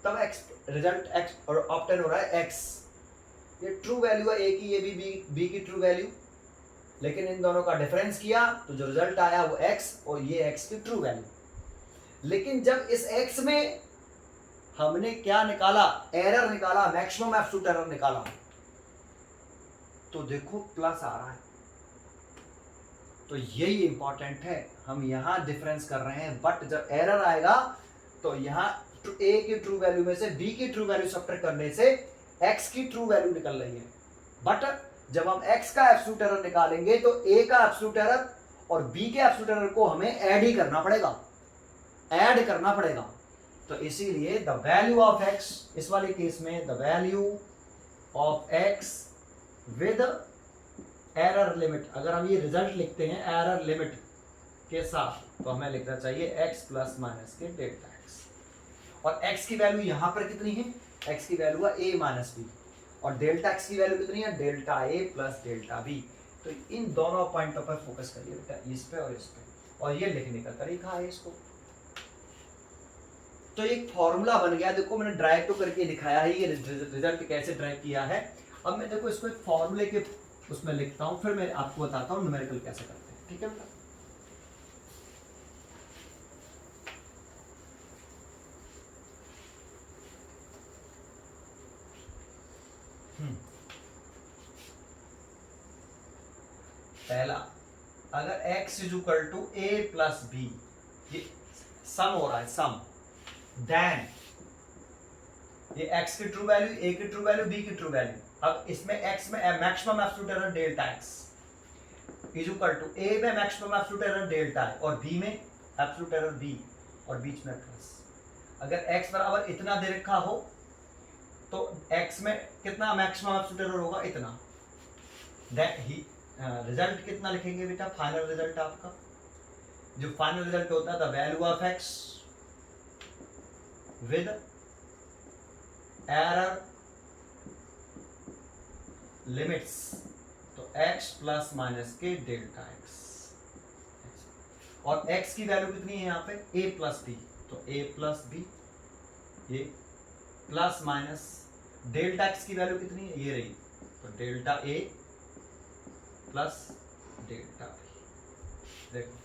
तब एक्स रिजल्ट एक्स और ऑब्टेन हो रहा है एक्स, ये ट्रू वैल्यू है ए की, ये भी बी की ट्रू वैल्यू, लेकिन इन दोनों का डिफरेंस किया तो जो रिजल्ट आया वो x और ये x की ट्रू वैल्यू। लेकिन जब इस x में हमने क्या निकाला, एरर निकाला, मैक्सिमम एब्सोल्यूट एरर निकाला, तो देखो प्लस आ रहा है। तो यही इंपॉर्टेंट है, हम यहां डिफरेंस कर रहे हैं, बट जब एरर आएगा तो यहां a की ट्रू वैल्यू में से b की ट्रू वैल्यू सब्ट्रैक्ट करने से x की ट्रू वैल्यू निकल रही है। बट जब हम x का एब्सोल्यूट एरर निकालेंगे तो a का एब्सोल्यूट एरर और b के एब्सोल्यूट एरर को हमें ऐड ही करना पड़ेगा, ऐड करना पड़ेगा। तो इसीलिए द वैल्यू ऑफ x, इस वाले केस में the value of x with error limit, अगर हम ये रिजल्ट लिखते हैं एरर लिमिट के साथ तो हमें लिखना चाहिए x प्लस माइनस के डेल्टा x, और x की वैल्यू यहां पर कितनी है, x की वैल्यू है a माइनस बी, और डेल्टा x की वैल्यू कितनी है, delta a plus delta b। तो इन दोनों पॉइंटों पर फोकस करिए बेटा, इस पे और इस पे, और ये लिखने का तरीका है इसको। तो एक फॉर्मूला बन गया, देखो मैंने ड्राइव तो करके दिखाया है ये रिजल्ट कैसे ड्राइव किया है। अब मैं देखो इसको एक फॉर्मूले के उसमें लिखता हूं, फिर मैं आपको बताता हूं न्यूमेरिकल कैसे करते हैं, ठीक है बेटा। पहला, अगर x is equal to a plus B, ये सम हो रहा है सम, देन ये x की ट्रू वैल्यू, a की ट्रू वैल्यू, b की ट्रू वैल्यू। अब इसमें x में maximum absolute error delta x is equal to a में मैक्सिमम एब्सोल्यूट एरर डेल्टा है और b में एब्सोल्यूट एरर b, और बीच में प्लस। अगर x बराबर इतना दे रखा हो तो x में कितना मैक्सिमम एब्सोल्यूट एरर होगा, इतना। दैट ही रिजल्ट कितना लिखेंगे बेटा, फाइनल रिजल्ट आपका जो फाइनल रिजल्ट होता है the value of x with error limits, तो x प्लस माइनस के डेल्टा x, और x की वैल्यू कितनी है यहाँ पे, a प्लस बी, तो a प्लस बी, ये प्लस माइनस डेल्टा x की वैल्यू कितनी है, ये रही, तो delta a plus delta B. देखो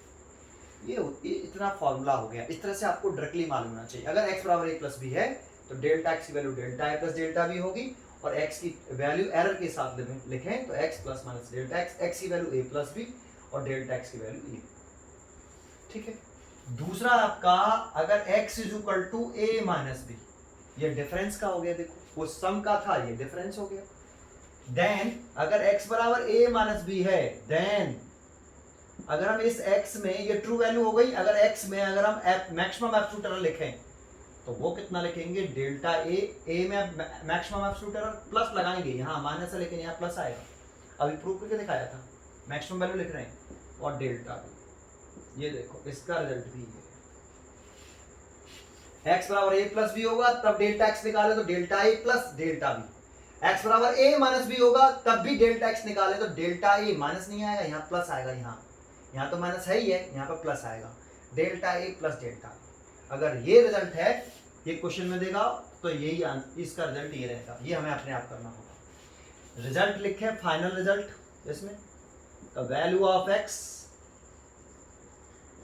ये इतना फॉर्मूला हो गया, इस तरह से आपको डायरेक्टली मालूम होना चाहिए। अगर x बराबर a प्लस बी है तो डेल्टा x की value delta a plus delta B होगी, और x की वैल्यू एरर के साथ लिखें तो x plus minus delta x, x की वैल्यू a प्लस बी और डेल्टा x की वैल्यू a, ठीक है। दूसरा आपका, अगर x is equal to a minus B, ये डिफरेंस का हो गया, देखो वो सम का था, ये डिफरेंस हो गया। देन अगर x बराबर a माइनस बी है, देन अगर हम इस x में, ये ट्रू वैल्यू हो गई, अगर x में अगर हम मैक्सिमम एब्सोल्यूट एरर लिखें तो वो कितना लिखेंगे, डेल्टा a में मैक्सिमम एब्सोल्यूट एरर प्लस लगाएंगे, यहाँ माइनस है लेकिन यहाँ प्लस आएगा, अभी प्रूव करके दिखाया था, मैक्सिमम वैल्यू लिख रहे हैं, और डेल्टा b, ये देखो इसका रिजल्ट भी है। x बराबर a प्लस बी होगा तब डेल्टा x निकाले तो delta a plus delta B, x बराबर a माइनस बी होगा तब भी डेल्टा x निकाले तो डेल्टा a माइनस नहीं आएगा, यहाँ प्लस आएगा, यहाँ तो माइनस है ही है, यहाँ पर प्लस आएगा, delta a plus delta B. अगर ये रिजल्ट है, ये क्वेश्चन में देगा तो यही इसका रिजल्ट ये रहेगा, ये हमें अपने आप करना होगा। रिजल्ट लिखे, फाइनल रिजल्ट इसमें the value of x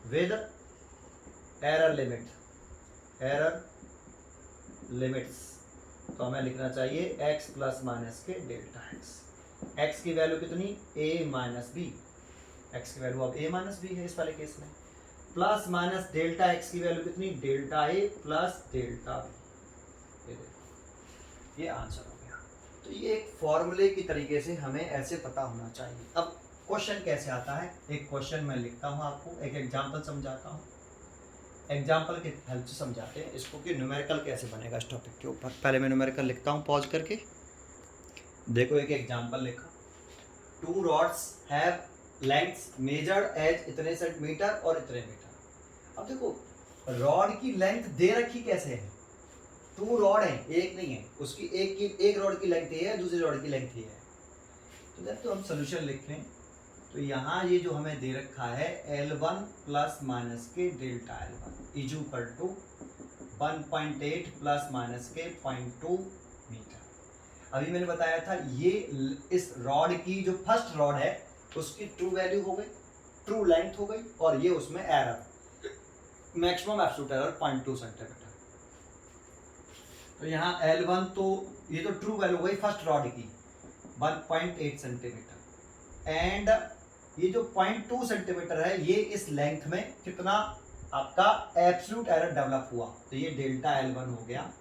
with error limit, error limits, तो हमें लिखना चाहिए x प्लस माइनस के डेल्टा x की वैल्यू कितनी, a माइनस बी, x की वैल्यू अब a माइनस बी है इस वाले केस में, प्लस माइनस डेल्टा x की वैल्यू कितनी, delta a plus delta b, ये आंसर हो गया। तो ये एक फॉर्मूले की तरीके से हमें ऐसे पता होना चाहिए। अब क्वेश्चन कैसे आता है, एक क्वेश्चन मैं लिखता हूँ, आपको एक एग्जांपल समझाता हूँ, एग्जाम्पल के हेल्प से समझाते हैं इसको कि न्यूमेरिकल कैसे बनेगा इस टॉपिक के ऊपर। पहले मैं न्यूमेरिकल लिखता हूँ पॉज करके, देखो एक एग्जाम्पल लिखा, 2 rods have lengths measured as इतने सेंटीमीटर और इतने मीटर। अब देखो रॉड की लेंथ दे रखी कैसे है, 2 रॉड है, एक नहीं है, उसकी एक रॉड की लेंथ ये है, दूसरी रॉड की लेंथ ये है। तो जब तो हम सोल्यूशन लिख लें तो यहाँ ये जो हमें दे रखा है L1 प्लस माइनस के delta L1 is equal to 1.8 plus minus के 0.2 मीटर। अभी मैंने बताया था ये इस रॉड की जो फर्स्ट रॉड है उसकी ट्रू वैल्यू हो गई, ट्रू लेंथ हो गई, और ये उसमें error, maximum absolute error 0.2 centimetre. तो यहाँ L1 तो ये तो ट्रू वैल्यू हो गई फर्स्ट रॉड की 1.8 सेंटीमीटर, एंड ये जो 0.2 सेंटीमीटर है ये इस लेंथ में कितना आपका एब्सोल्यूट एरर डेवलप हुआ, तो ये डेल्टा L1 हो गया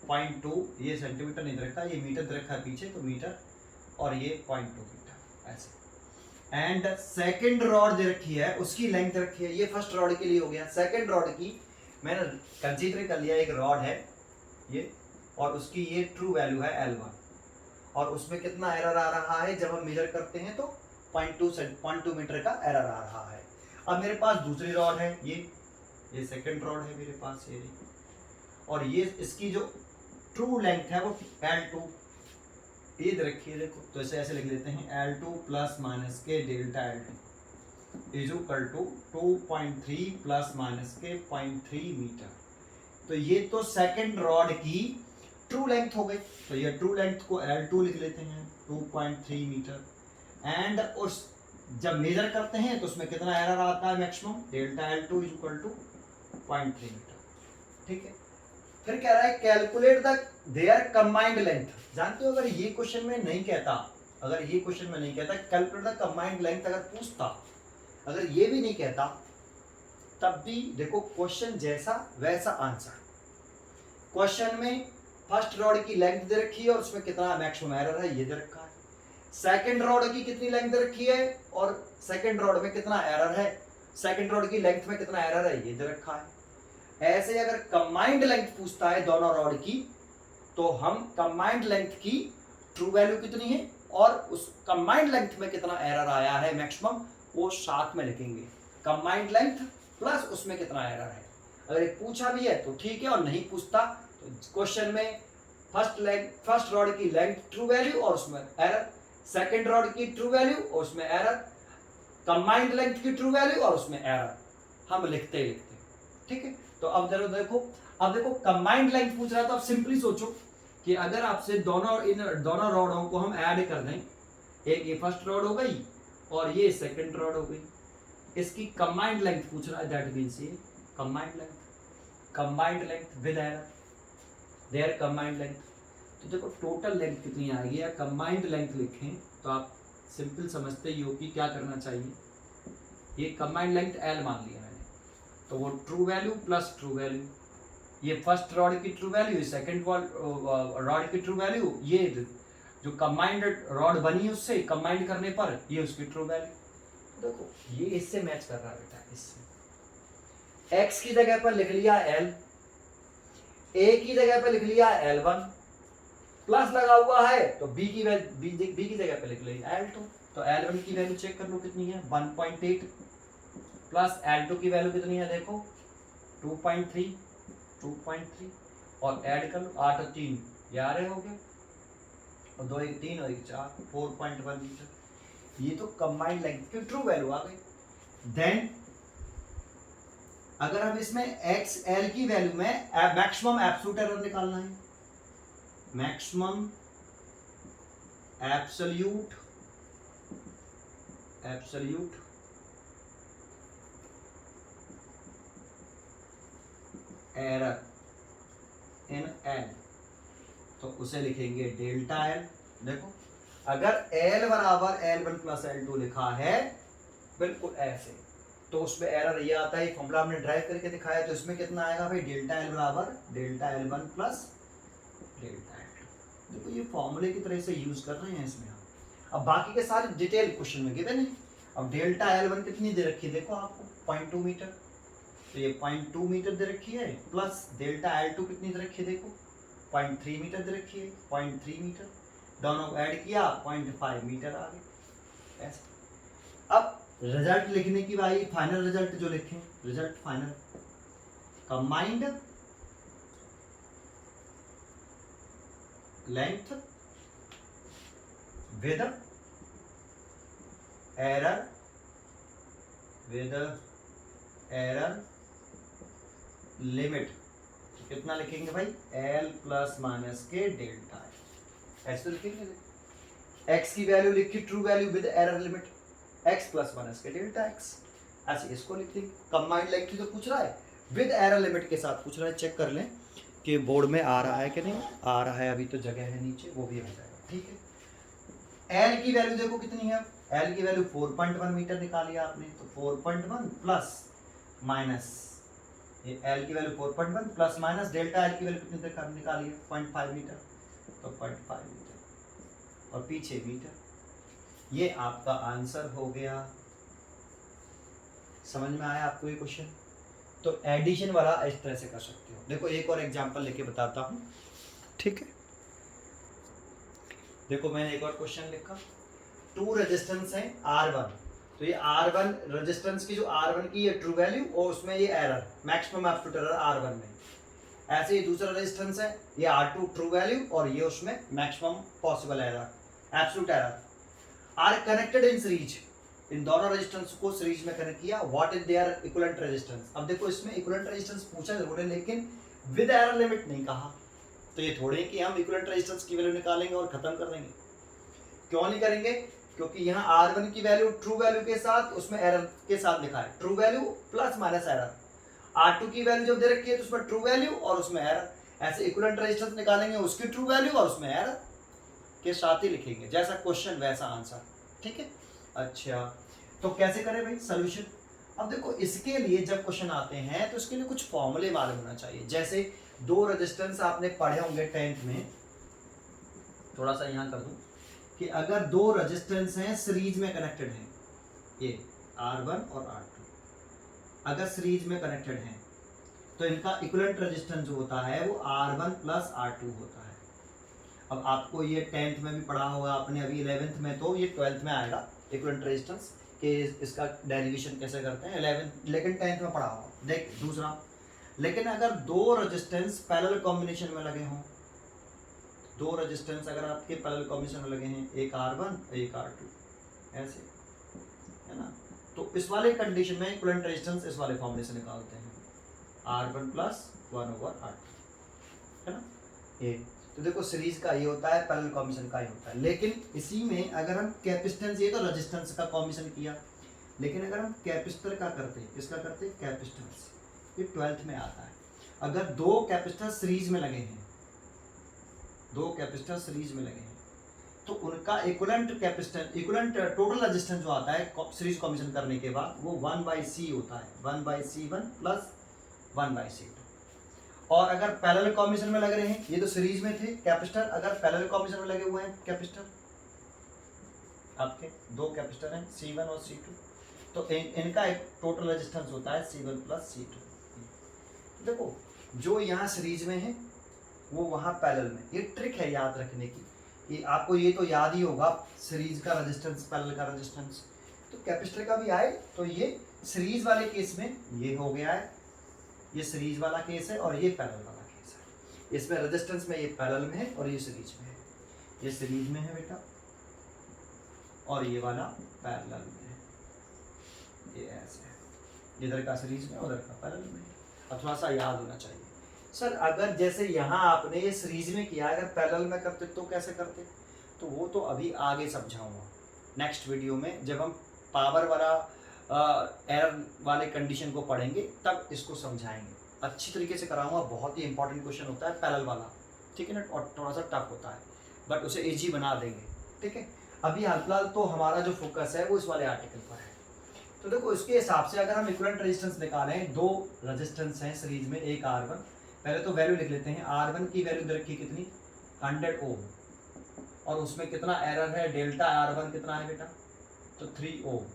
0.2, ये सेंटीमीटर नहीं दे रखा, ये मीटर दे रखा है पीछे, तो मीटर, और ये 0.2 मीटर ऐसे। एंड सेकंड रॉड दे रखी है, उसकी लेंथ रखी है, ये फर्स्ट रॉड के लिए हो गया। सेकंड रॉड की मैंने कंसीडर कर लिया, एक रॉड है ये, और उसकी ये ट्रू वैल्यू है L1, और उसमें कितना एरर आ रहा है जब हम मेजर करते हैं तो 0.2 मीटर का एरर आ रहा है। अब मेरे पास दूसरी रॉड है, ये सेकंड रॉड है मेरे पास, ये और ये इसकी जो ट्रू लेंथ है वो L2 ये दे रखी है, देखो, तो इसे ऐसे लिख लेते हैं L2 प्लस माइनस के delta L2 is equal to 2.3 plus minus के 0.3 मीटर। तो ये तो सेकंड रॉड की ट्रू लेंथ हो गई, तो ये ट्रू लेंथ को L2 लिख लेते हैं 2.3 मीटर, एंड उस जब मेजर करते हैं तो उसमें कितना एरर आता है maximum, delta L2 is equal to 0.3 metre. ठीक है, फिर कह रहा है calculate the their combined length. जानते हो अगर ये क्वेश्चन में नहीं कहता, कैलकुलेट द कंबाइंड लेंथ अगर पूछता, अगर ये भी नहीं कहता, तब भी देखो क्वेश्चन जैसा वैसा आंसर। क्वेश्चन में फर्स्ट रॉड की लेंथ दे रखी है और उसमें कितना मैक्सिमम एरर है ये दे रखा है, सेकंड रॉड की कितनी लेंथ दे रखी है और सेकंड रॉड में कितना एरर है, सेकंड रॉड की लेंथ में कितना एरर है ये दे रखा है। ऐसे अगर कंबाइंड लेंथ पूछता है दोनों रॉड की, तो हम कंबाइंड लेंथ की ट्रू वैल्यू कितनी है और उस कंबाइंड लेंथ में कितना एरर आया है मैक्सिमम, वो साथ में लिखेंगे, कंबाइंड लेंथ प्लस उसमें कितना एरर है। अगर पूछा भी है तो ठीक है, और नहीं पूछता तो क्वेश्चन में फर्स्ट रॉड की लेंथ ट्रू वैल्यू और उसमें एरर, सेकंड रॉड की ट्रू वैल्यू और उसमें एरर, कंबाइंड लेंथ की ट्रू वैल्यू और उसमें एरर, हम लिखते ही लिखते। ठीक है, तो अब देखो कंबाइंड लेंथ पूछ रहा था। अब सिंपली सोचो कि अगर आपसे दोनों रॉडों को हम ऐड कर दें, एक ये फर्स्ट रॉड हो गई और ये सेकंड रॉड हो गई, इसकी कंबाइंड लेंथ पूछ रहा है, दैट मींस ये combined length with error, their combined length. तो देखो टोटल लेंथ कितनी आएगी, या कंबाइंड लेंथ लिखें तो आप सिंपल समझते ही हो कि क्या करना चाहिए, ये कंबाइंड लेंथ L मान लिया मैंने, तो वो true value plus true value, ये फर्स्ट रॉड की ट्रू वैल्यू, सेकंड रॉड की ट्रू वैल्यू, ये जो कंबाइंड रॉड बनी उससे कंबाइंड करने पर ये उसकी ट्रू वैल्यू। देखो ये इससे मैच कर रहा है बेटा, इससे x की जगह पर लिख लिया L, a की जगह पर लिख लिया L1, प्लस लगा हुआ है तो b की जगह पर लिख लिया L2। तो L1 की वैल्यू चेक कर लो कितनी है 1.8, प्लस L2 की वैल्यू कितनी है देखो 2.3, और ऐड कर लो 8 और 3 11 हो गए, और 2 1 3 और 1 4, 4.1 मीटर। ये तो कंबाइंड लेंथ की ट्रू वैल्यू आ गई। देन अगर हम इसमें XL की वैल्यू में मैक्सिमम एब्सोल्यूट एरर निकालना है, मैक्सिमम एब्सोल्यूट एरर इन L, तो उसे लिखेंगे डेल्टा L। देखो अगर L बराबर L1 प्लस L2 लिखा है बिल्कुल ऐसे, तो उसमें एरर ये आता है, फॉर्मूला हमने ड्राइव करके दिखाया, तो इसमें कितना आएगा भाई, डेल्टा L बराबर delta L1 plus delta L2। देखो ये फॉर्मूले की तरह से यूज कर रहे हैं इसमें हम। अब बाकी के सारे डिटेल क्वेश्चन में गिवन है। अब डेल्टा L1 कितनी दे रखी है देखो आपको 0.2 मीटर, तो ये 0.2 मीटर दे रखी है, प्लस डेल्टा L2 कितनी दे रखी है देखो 0.3 मीटर दे रखी है, 0.3 मीटर, दोनों को ऐड किया 0.5 मीटर आ गए ऐसे। अब रिजल्ट लिखने की बारी, फाइनल रिजल्ट जो लिखें, result final combined length with error limit, कितना लिखेंगे भाई L प्लस माइनस के डेल्टा। ऐसे तो लिखेंगे, x की वैल्यू लिखी true value with error limit x plus minus के डेल्टा x, ऐसे इसको लिख देंगे। कंबाइंड लाइक की तो पूछ रहा है, विद एरर लिमिट के साथ पूछ रहा है, चेक कर लें कि बोर्ड में आ रहा है कि नहीं आ रहा है, अभी तो जगह है नीचे, वो भी आ जाएगा, ठीक है। एल की वैल्यू देखो कितनी है, एल की वैल्यू 4.1 मीटर निकाली आपने, तो 4.1 प्लस माइनस, ये एल की value 4.1 plus minus delta L की वैल्यू कितनी निकाली है 0.5 मीटर, तो 0.5 मीटर और पीछे मीटर, ये आपका आंसर हो गया। समझ में आया आपको ये क्वेश्चन? तो एडिशन वाला इस तरह से कर सकते हो। देखो एक और एग्जांपल लेके बताता हूं, ठीक है। देखो मैंने एक और क्वेश्चन लिखा, टू रेजिस्टेंस है R1, तो ये R1 रेजिस्टेंस की जो R1 की ये ट्रू वैल्यू और उसमें ये error maximum absolute error R1 में, ऐसे ही दूसरा रेजिस्टेंस है ये R2 ट्रू वैल्यू और ये उसमें maximum possible error absolute error, are connected in series, इन दोनों रेजिस्टेंस को सीरीज में कनेक्ट किया, what is there equivalent resistance. अब देखो इसमें इक्विवेलेंट रेजिस्टेंस पूछा जरूर है लेकिन विद एरर लिमिट नहीं कहा, तो ये थोड़े कि हम इक्विवेलेंट रेजिस्टेंस की वैल्यू निकालेंगे और खत्म कर देंगे, क्यों नहीं करेंगे, क्योंकि यहाँ R1 की वैल्यू ट्रू वैल्यू के साथ उसमें एरर के साथ लिखा है, true value plus minus error, R2 की वैल्यू जब दे रखी है तो उसमें ट्रू वैल्यू और उसमें एरर, ऐसे इक्विवेलेंट रेजिस्टेंस निकालेंगे उसकी ट्रू वैल्यू और उसमें एरर के साथ ही लिखेंगे, जैसा क्वेश्चन वैसा आंसर, ठीक है। अच्छा तो कैसे करें भाई सॉल्यूशन? अब देखो इसके लिए जब क्वेश्चन आते हैं तो इसके लिए कुछ फॉर्मूले मालूम होना चाहिए, जैसे दो रेजिस्टेंस आपने पढ़े होंगे 10th में, थोड़ा सा यहाँ कर दूं कि अगर दो रेजिस्टेंस हैं सीरीज में कनेक्टेड हैं, ये R1 और R2 अगर सीरीज में कनेक्टेड हैं तो इनका इक्विवेलेंट रेजिस्टेंस जो होता है वो R1 प्लस R2 होता है। अब आपको ये 10th में भी पढ़ा होगा आपने, अभी 11th में, तो ये 12th में आएगा इक्विवेलेंट रेजिस्टेंस के इसका डेरिवेशन कैसे करते हैं 11th, लेकिन 10th में पढ़ा होगा। देख दूसरा, लेकिन अगर दो रेजिस्टेंस पैरेलल कॉम्बिनेशन में लगे हों, दो रेजिस्टेंस अगर आपके पैरेलल कॉम्बिनेशन में लगे हैं, एक R1 एक R2 ऐसे, है ना, तो इस वाले कंडीशन में इक्विवेलेंट रेजिस्टेंस इस वाले फॉर्मूले से निकालते हैं, R1 प्लस 1/R2, है ना। ये तो देखो सीरीज का ये होता है, पैरेलल कॉम्बिनेशन का ये होता है, लेकिन इसी में अगर हम कैपेसिटेंस, ये तो रेजिस्टेंस का कॉम्बिनेशन किया, लेकिन अगर हम कैपेसिटर का करते, किसका करते, कैपेसिटेंस, ये 12th में आता है। अगर दो कैपेसिटर सीरीज में लगे हैं, दो कैपेसिटर सीरीज में लगे हैं तो उनका equivalent capacitance, equivalent total resistance जो आता है सीरीज कॉम्बिनेशन करने के बाद वो 1/C होता है, 1/C1 प्लस 1/C2। और अगर पैरेलल कॉम्बिनेशन में लग रहे हैं, ये तो सीरीज में थे कैपेसिटर, अगर पैरेलल कॉम्बिनेशन में लगे हुए हैं कैपेसिटर, आपके दो कैपेसिटर हैं C1 और C2, तो इनका एक टोटल रेजिस्टेंस होता है C1 प्लस C2। देखो जो यहाँ सीरीज में है वो वहाँ पैरेलल में, ये ट्रिक है याद रखने की, कि आपको ये तो याद ही होगा सीरीज का रेजिस्टेंस पैरेलल का रेजिस्टेंस, तो कैपेसिटर का भी आए तो ये सीरीज वाले केस में ये हो गया है, ये सीरीज वाला केस है और ये पैरेलल वाला केस है। इसमें रेजिस्टेंस में ये पैरेलल में है और ये सीरीज में है, ये सीरीज में है बेटा और ये वाला पैरेलल में है, ये ऐसे है, इधर का सीरीज में उधर का पैरेलल में। अब थोड़ा सा याद होना चाहिए सर, अगर जैसे यहाँ आपने ये सीरीज में किया, अगर पैरेलल में करते तो कैसे करते, तो वो तो अभी आगे समझाऊंगा नेक्स्ट वीडियो में, जब हम पावर वाला एरर वाले कंडीशन को पढ़ेंगे तब इसको समझाएंगे, अच्छी तरीके से कराऊंगा। बहुत ही इंपॉर्टेंट क्वेश्चन होता है पैरेलल वाला, ठीक है ना, और थोड़ा सा टफ होता है बट उसे इजी बना देंगे, ठीक है। अभी हाल फिलहाल तो हमारा जो फोकस है वो इस वाले आर्टिकल पर है। तो देखो इसके हिसाब से अगर हम इक्विवेलेंट रेजिस्टेंस निकालें, दो रेजिस्टेंस हैं सीरीज में, एक R1, पहले तो वैल्यू लिख लेते हैं, R1 की वैल्यू दे रखी कितनी 100 ओम, और उसमें कितना एरर है, डेल्टा R1 कितना है बेटा, तो 3 ओम।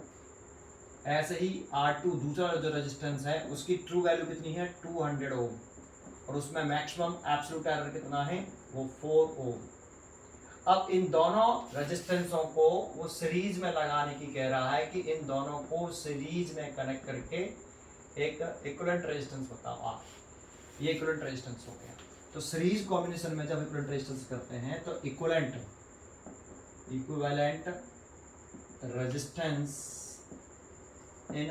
ऐसे ही R2 दूसरा जो रेजिस्टेंस है उसकी ट्रू वैल्यू कितनी है 200 ओम, और उसमें मैक्सिमम एब्सोल्यूट एरर कितना है वो 4 ओम। अब इन दोनों रेजिस्टेंसों को वो सीरीज में लगाने की कह रहा है कि इन दोनों को सीरीज में कनेक्ट करके एक इक्विवेलेंट रेजिस्टेंस बताओ आप, ये इक्विवेलेंट रेजिस्टेंस हो गया। तो सीरीज कॉम्बिनेशन में जब इक्विवेलेंट रेजिस्टेंस करते हैं तो equivalent resistance in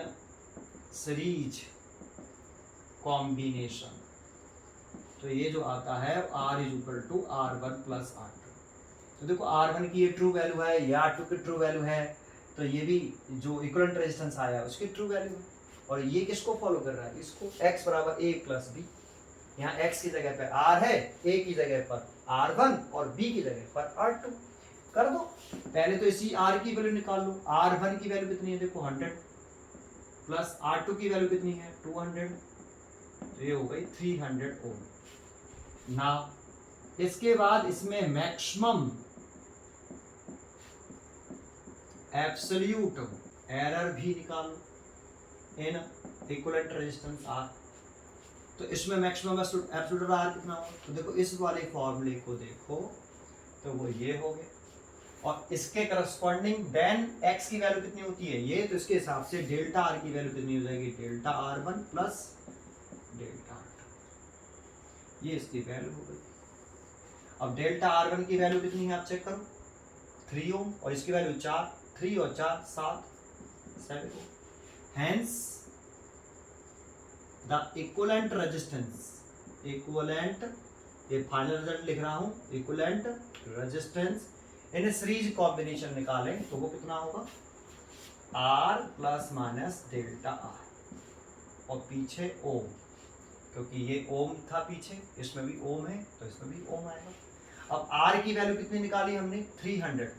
series combination, तो ये जो आता है R = R1 + R2, तो देखो R1 की ये ट्रू वैल्यू है, ये R2 की ट्रू वैल्यू है, तो ये भी जो इक्विवेलेंट रेजिस्टेंस आया उसकी ट्रू वैल्यू है। और ये किसको फॉलो कर रहा है, इसको। x बराबर a प्लस बी, यहाँ x की जगह पे r है, a की जगह पर R1 और b की जगह पर R2 कर दो। पहले तो इसी r की वैल्यू निकाल लो। R1 की वैल्यू कितनी है देखो 100 प्लस R2 की वैल्यू कितनी है 200, तो ये हो गई 300 ओम। ना इसके बाद इसमें मैक्सिमम एब्सोल्यूट एरर भी निकालो इन इक्विवेलेंट रेजिस्टेंस R। तो इसमें मैक्सिमम एब्सोल्यूट R कितना होगा, तो देखो इस वाले फॉर्मूले को देखो तो वो ये हो गया, और इसके करस्पॉन्डिंग देन x की वैल्यू कितनी होती है ये, तो इसके हिसाब से डेल्टा R की वैल्यू कितनी हो जाएगी, delta R1 plus delta R2, ये इसकी वैल्यू हो गई। अब डेल्टा R1 की वैल्यू कितनी है आप चेक करो 3 ओम, और इसकी वैल्यू 4, 3 और 4 7 ओम। Hence the equivalent resistance, equivalent, ये फाइनल रिजल्ट लिख रहा हूं, equivalent resistance in series combination निकालें तो वो कितना होगा R plus minus delta R, और पीछे ओम, क्योंकि ये ओम था पीछे, इसमें भी ओम है तो इसमें भी ओम आएगा। अब R की वैल्यू कितनी निकाली हमने 300,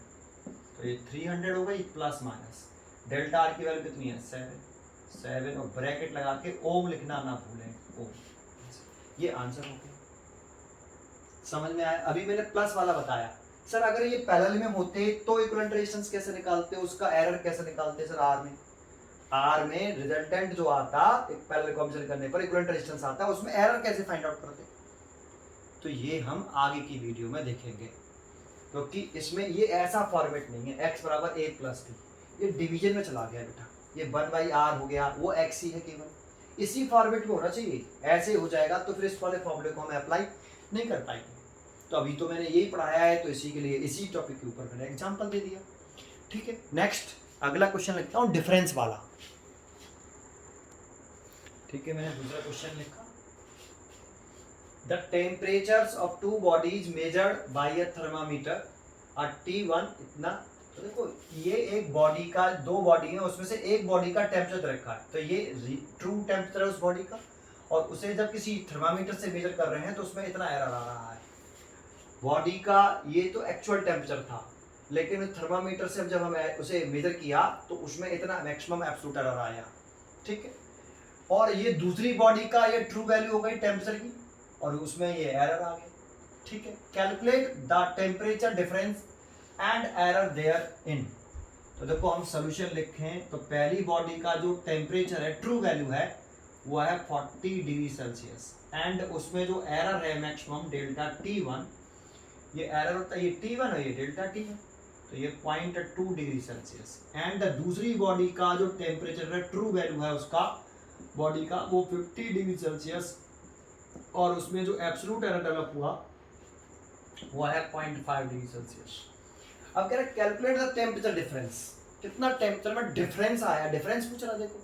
तो ये 300 हो गई प्लस माइनस डेल्टा R की वैल्यू कितनी है 7 और ब्रैकेट लगा के ओम लिखना ना भूलें, ओम। ये आंसर हो गया, समझ में आया। अभी मैंने प्लस वाला बताया सर, अगर ये पैरेलल में होते तो इक्विवेलेंट रेजिस्टेंस कैसे निकालते, उसका एरर कैसे निकालते सर। R में रिजल्टेंट जो आता एक पैरेलल कॉम्बिनेशन करने पर इक्विवेलेंट रेजिस्टेंस आता है, उसमें एरर कैसे फाइंड आउट करते, तो ये हम आगे की वीडियो में देखेंगे, क्योंकि इसमें ये ऐसा फॉर्मेट नहीं है x बराबर a प्लस b, ये डिवीजन में चला गया बेटा, ये 1/r हो गया, वो x ही है केवल, इसी फॉर्मेट में होना चाहिए। ऐसे हो जाएगा तो फिर इस वाले फॉर्मूले को हम अप्लाई नहीं कर पाएंगे। तो अभी तो मैंने यही पढ़ाया है, तो इसी के लिए इसी टॉपिक के ऊपर मैंने एग्जांपल दे दिया, ठीक है। नेक्स्ट अगला क्वेश्चन लिखता हूँ डिफरेंस वाला, ठीक है। मैंने दूसरा क्वेश्चन लिखा, the temperatures of two bodies measured by a thermometer are T1 इतना। तो देखो ये एक बॉडी का, दो बॉडी है उसमें से एक बॉडी का टेम्परेचर रखा है, तो ये ट्रू टेम्परेचर है उस बॉडी का, और उसे जब किसी थर्मामीटर से मेजर कर रहे हैं तो उसमें इतना एरर आ रहा है बॉडी का। ये तो एक्चुअल टेम्परेचर था, लेकिन थर्मामीटर से जब हमें उसे मेजर किया तो उसमें इतना मैक्सिमम एब्सोल्यूट एरर आया, ठीक है। और ये दूसरी बॉडी का ये ट्रू वैल्यू हो गई टेम्परेचर की, और उसमें ये एरर आ गया, ठीक है। Calculate the temperature difference and error their in. तो देखो हम सोल्यूशन लिखें तो पहली बॉडी का जो टेम्परेचर है ट्रू वैल्यू है वो है 40 डिग्री सेल्सियस, एंड उसमें जो एरर है मैक्सिमम डेल्टा T1, ये एरर होता है ये T1 है, ये डेल्टा T है, तो ये 0.2 डिग्री सेल्सियस। एंड दूसरी बॉडी का जो टेम्परेचर है ट्रू वैल्यू है उसका बॉडी का वो 50 डिग्री सेल्सियस, और उसमें जो एब्सोल्यूट एरर डेवलप हुआ वो है 0.5 डिग्री सेल्सियस। अब कह रहे कैलकुलेट द टेम्परेचर डिफरेंस, कितना टेम्परेचर में डिफरेंस आया, डिफरेंस पूछ रहा देखो।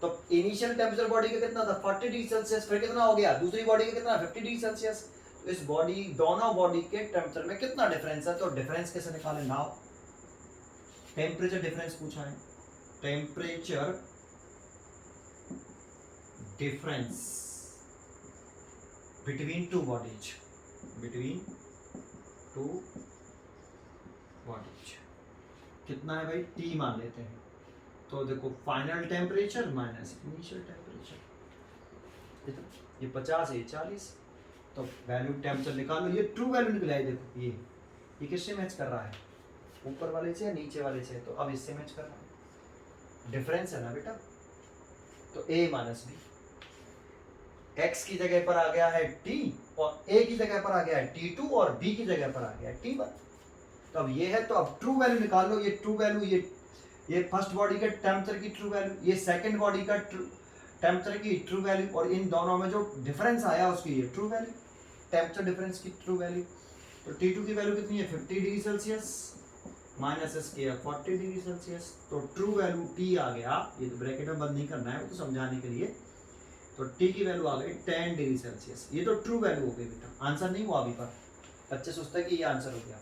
तो इनिशियल टेम्परेचर बॉडी का कितना था 40 डिग्री सेल्सियस, फिर कितना हो गया दूसरी बॉडी का कितना 50 डिग्री सेल्सियस, तो इस बॉडी दोनों बॉडी के टेम्परेचर में कितना डिफरेंस है। तो डिफरेंस कैसे निकालें, नाउ टेम्परेचर डिफरेंस पूछा है, temperature difference between two bodies, between two bodies कितना है भाई T मान लेते हैं। तो देखो final temperature minus initial temperature, ये 50 है 40, तो वैल्यू टेम्परेचर निकालो, ये ट्रू वैल्यू निकला है। देखो ये किससे मैच कर रहा है, ऊपर वाले से या नीचे वाले से, तो अब इससे मैच कर रहा है, डिफरेंस है ना बेटा। तो a माइनस b, x की जगह पर आ गया है T, और a की जगह पर आ गया है T2, और b की जगह पर आ गया है T1। तो अब ये है, तो अब ट्रू वैल्यू निकाल लो, ये ट्रू वैल्यू, ये फर्स्ट बॉडी के टेम्परेचर की ट्रू वैल्यू, ये सेकंड बॉडी का टेम्परेचर की ट्रू वैल्यू, और इन दोनों में जो डिफरेंस आया उसकी ये ट्रू वैल्यू, टेम्परेचर डिफरेंस की ट्रू वैल्यू। तो T2 की वैल्यू कितनी है 50 डिग्री सेल्सियस माइनस इसकी है 40 डिग्री सेल्सियस, तो ट्रू वैल्यू T आ गया, ये तो ब्रैकेट में बंद नहीं करना है वो तो समझाने के लिए। तो T की वैल्यू आ गई 10 डिग्री सेल्सियस, ये तो ट्रू वैल्यू हो गई बेटा, आंसर नहीं हुआ अभी पर। बच्चे सोचते हैं कि ये आंसर हो गया,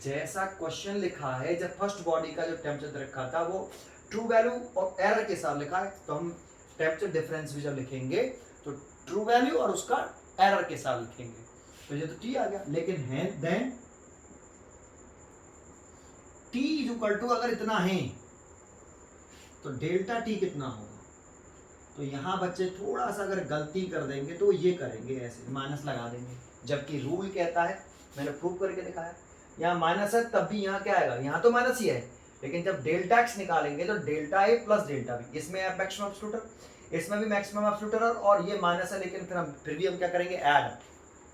जैसा क्वेश्चन लिखा है, जब फर्स्ट बॉडी का जो टेम्परेचर रखा था वो ट्रू वैल्यू और एरर के साथ लिखा है, तो हम टेम्परेचर डिफरेंस भी जब लिखेंगे तो ट्रू वैल्यू और उसका एरर के साथ लिखेंगे। तो ये तो टी आ गया, लेकिन है then T is equal to, अगर इतना है तो डेल्टा टी कितना होगा। तो यहाँ बच्चे थोड़ा सा अगर गलती कर देंगे तो ये करेंगे, ऐसे माइनस लगा देंगे, जबकि रूल कहता है, मैंने प्रूव करके दिखाया, यहाँ माइनस है तब भी यहाँ क्या आएगा, यहाँ तो माइनस ही है, लेकिन जब डेल्टा एक्स निकालेंगे तो delta A plus delta B, इसमें है मैक्सिमम एब्सोल्यूट, इसमें भी मैक्सिमम एब्सोल्यूट और ये माइनस है, लेकिन फिर भी हम क्या करेंगे, ऐड।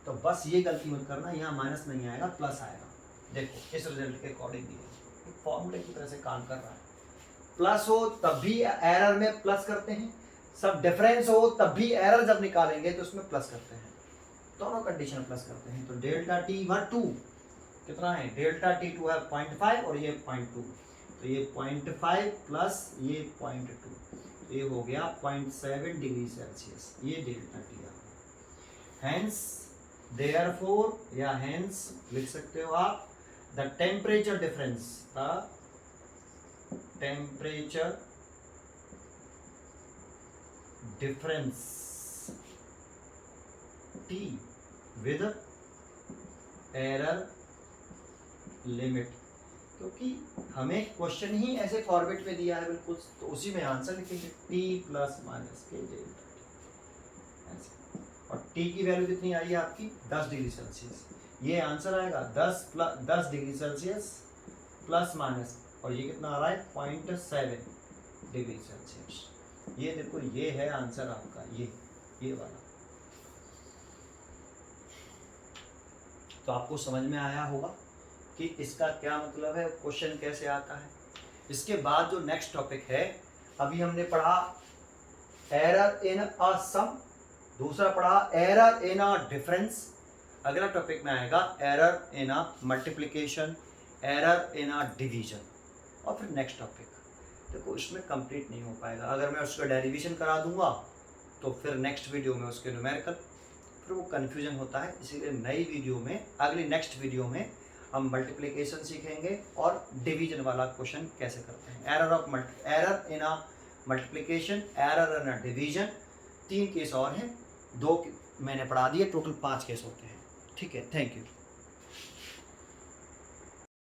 तो बस ये गलती मत करना, यहाँ माइनस नहीं आएगा, प्लस आएगा। देखो इस रिजल्ट के अकॉर्डिंग फॉर्मूले की तरह से काम कर रहा है। प्लस हो तब भी एरर में प्लस करते हैं, सब डिफरेंस हो तब भी एरर जब निकालेंगे तो उसमें प्लस करते हैं, दोनों कंडीशन प्लस करते हैं। तो डेल्टा टी 2 कितना है, डेल्टा टी 2 है 0.5 और ये 0.2, तो ये 0.5 प्लस ये 0.2, तो ये हो गया 0.7 डिग्री सेल्सियस, ये डेल्टा टी आ गया। हेंस देयरफॉर या हेंस लिख सकते हो आप, the temperature difference, the temperature difference T with error limit, क्योंकि हमें क्वेश्चन ही ऐसे फॉर्मेट में दिया है बिल्कुल, तो उसी में आंसर लिखेंगे T प्लस माइनस के डेल्टा ऐसे। और T की वैल्यू कितनी आई है आपकी, 10 डिग्री सेल्सियस, ये आंसर आएगा 10 डिग्री सेल्सियस प्लस माइनस, और ये कितना आ रहा है 0.7 डिग्री सेल्सियस। ये देखो ये है आंसर आपका, ये वाला। तो आपको समझ में आया होगा कि इसका क्या मतलब है, क्वेश्चन कैसे आता है। इसके बाद जो नेक्स्ट टॉपिक है, अभी हमने पढ़ा एरर इन अ सम, दूसरा पढ़ा एरर इन अ डिफरेंस, अगला टॉपिक में आएगा error in a multiplication, error in a division, और फिर नेक्स्ट टॉपिक। देखो इसमें कंप्लीट नहीं हो पाएगा, अगर मैं उसका डेरिवेशन करा दूंगा तो फिर नेक्स्ट वीडियो में उसके न्यूमेरिकल, फिर वो कन्फ्यूजन होता है, इसीलिए नई वीडियो में, अगली नेक्स्ट वीडियो में हम मल्टीप्लिकेशन सीखेंगे और डिवीजन वाला क्वेश्चन कैसे करते हैं। Error in a multiplication, error in a division, 3 case और हैं, 2 मैंने पढ़ा दिए, टोटल 5 केस होते हैं। ठीक है, थैंक यू।